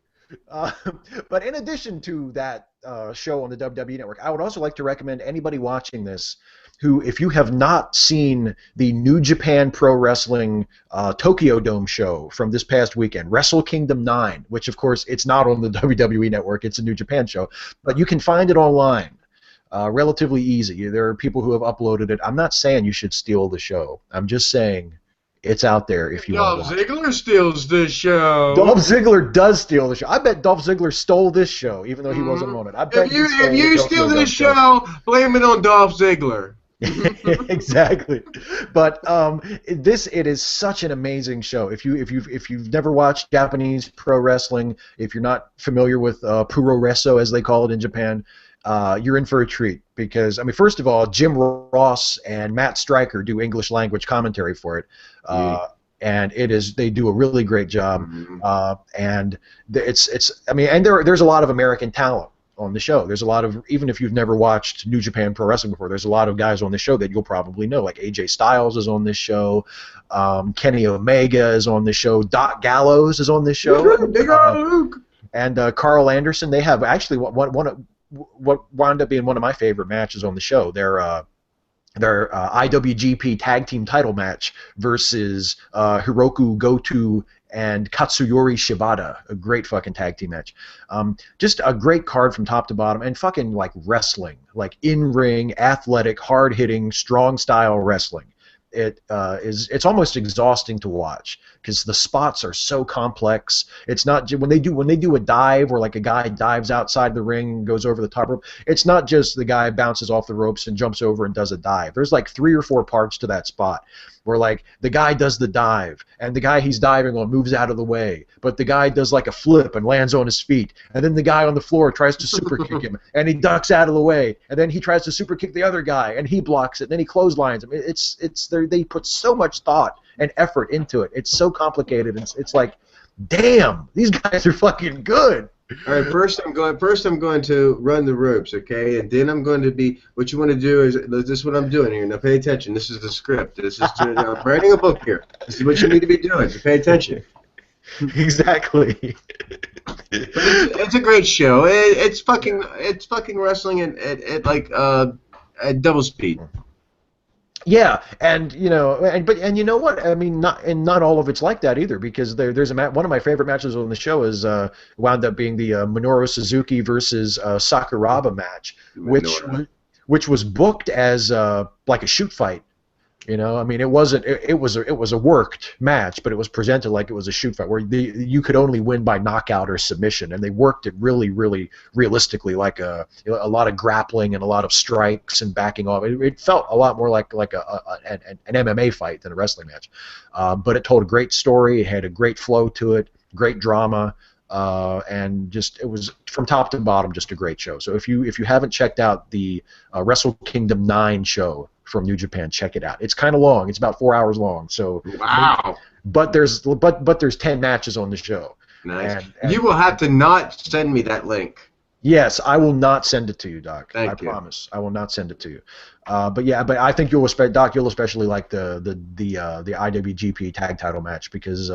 But in addition to that show on the WWE Network, I would also like to recommend anybody watching this who, if you have not seen the New Japan Pro Wrestling Tokyo Dome show from this past weekend, Wrestle Kingdom 9, which, of course, it's not on the WWE Network, it's a New Japan show, but you can find it online relatively easy. There are people who have uploaded it. I'm not saying you should steal the show. I'm just saying it's out there if you want to watch. Dolph Ziggler steals this show. Dolph Ziggler does steal the show. I bet Dolph Ziggler stole this show, even though he wasn't on it. I bet if you steal this show, blame it on Dolph Ziggler. Exactly, but it is such an amazing show. If you've never watched Japanese pro wrestling, if you're not familiar with puroresu as they call it in Japan, you're in for a treat because I mean, first of all, Jim Ross and Matt Stryker do English language commentary for it, Yeah. and they do a really great job, Mhm. and it's I mean, and there's a lot of American talent on the show. There's a lot of, even if you've never watched New Japan Pro Wrestling before, there's a lot of guys on the show that you'll probably know, like AJ Styles is on this show, Kenny Omega is on this show, Doc Gallows is on this show, Big old Luke. and Carl Anderson. They have actually what wound up being one of my favorite matches on the show. Their IWGP Tag Team Title match versus Hiroku Goto and Katsuyori Shibata, a great fucking tag team match. Just a great card from top to bottom, and fucking like wrestling, like in-ring, athletic, hard-hitting, strong style wrestling. It's almost exhausting to watch because the spots are so complex. It's not when they do a dive where like a guy dives outside the ring and goes over the top rope. It's not just the guy bounces off the ropes and jumps over and does a dive. There's like 3 or 4 parts to that spot where like the guy does the dive and the guy he's diving on moves out of the way, but the guy does like a flip and lands on his feet, and then the guy on the floor tries to super kick him and he ducks out of the way, and then he tries to super kick the other guy and he blocks it, and then he clotheslines him. They put so much thought and effort into it. It's so complicated. It's like, damn, these guys are fucking good. All right, first I'm going to run the ropes, okay, and then I'm going to be. What you want to do is this is what I'm doing here. Now pay attention. This is the script. I'm writing a book here. This is what you need to be doing. So pay attention. Exactly. But it's a great show. It's fucking wrestling at like at double speed. Yeah, and you know, and you know what? I mean, not all of it's like that either, because there's one of my favorite matches on the show is wound up being the Minoru Suzuki versus Sakuraba match, which was booked as like a shoot fight. You know, I mean, it wasn't. It was a worked match, but it was presented like it was a shoot fight where you could only win by knockout or submission, and they worked it really, really realistically, like a lot of grappling and a lot of strikes and backing off. It felt a lot more like an MMA fight than a wrestling match, but it told a great story. It had a great flow to it, great drama. And just it was from top to bottom just a great show. So if you haven't checked out the Wrestle Kingdom 9 show from New Japan, check it out. It's kind of long. It's about 4 hours long. So wow. But there's 10 matches on the show. Nice. And you will have to not send me that link. Yes, I will not send it to you, Doc. Thank you. Promise. I will not send it to you. But I think Doc, you'll especially like the IWGP Tag Title match because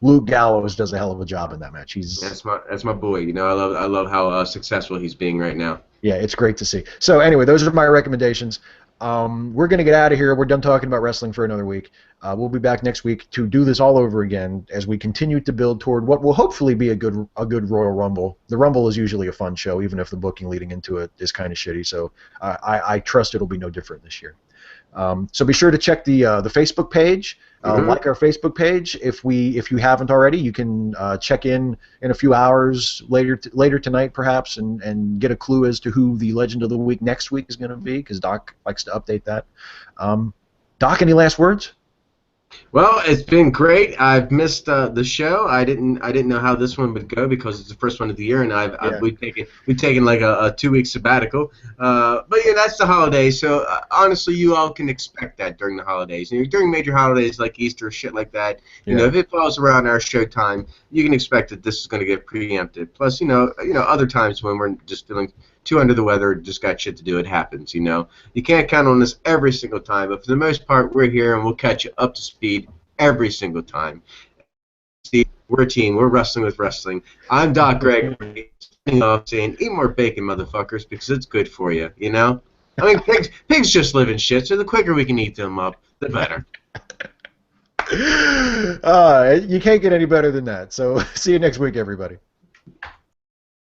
Luke Gallows does a hell of a job in that match. That's my boy. You know, I love how successful he's being right now. Yeah, it's great to see. So anyway, those are my recommendations. We're gonna get out of here. We're done talking about wrestling for another week. We'll be back next week to do this all over again as we continue to build toward what will hopefully be a good Royal Rumble. The Rumble is usually a fun show, even if the booking leading into it is kind of shitty. So I trust it'll be no different this year. So be sure to check the Facebook page. Like our Facebook page. If you haven't already, you can check in a few hours later tonight, perhaps, and get a clue as to who the Legend of the Week next week is going to be, because Doc likes to update that. Doc, any last words? Well, it's been great. I've missed the show. I didn't know how this one would go because it's the first one of the year, and we've taken like a 2-week sabbatical. But yeah, that's the holidays. So honestly, you all can expect that during the holidays. You know, during major holidays like Easter, shit like that. You know, if it falls around our show time, you can expect that this is going to get preempted. Plus, you know, other times when we're just feeling too under the weather, just got shit to do, it happens, you know. You can't count on us every single time, but for the most part, we're here and we'll catch you up to speed every single time. See, we're a team. We're wrestling with wrestling. I'm Doc Gregory, saying, eat more bacon, motherfuckers, because it's good for you, you know? I mean, pigs just live in shit, so the quicker we can eat them up, the better. You can't get any better than that. So see you next week, everybody.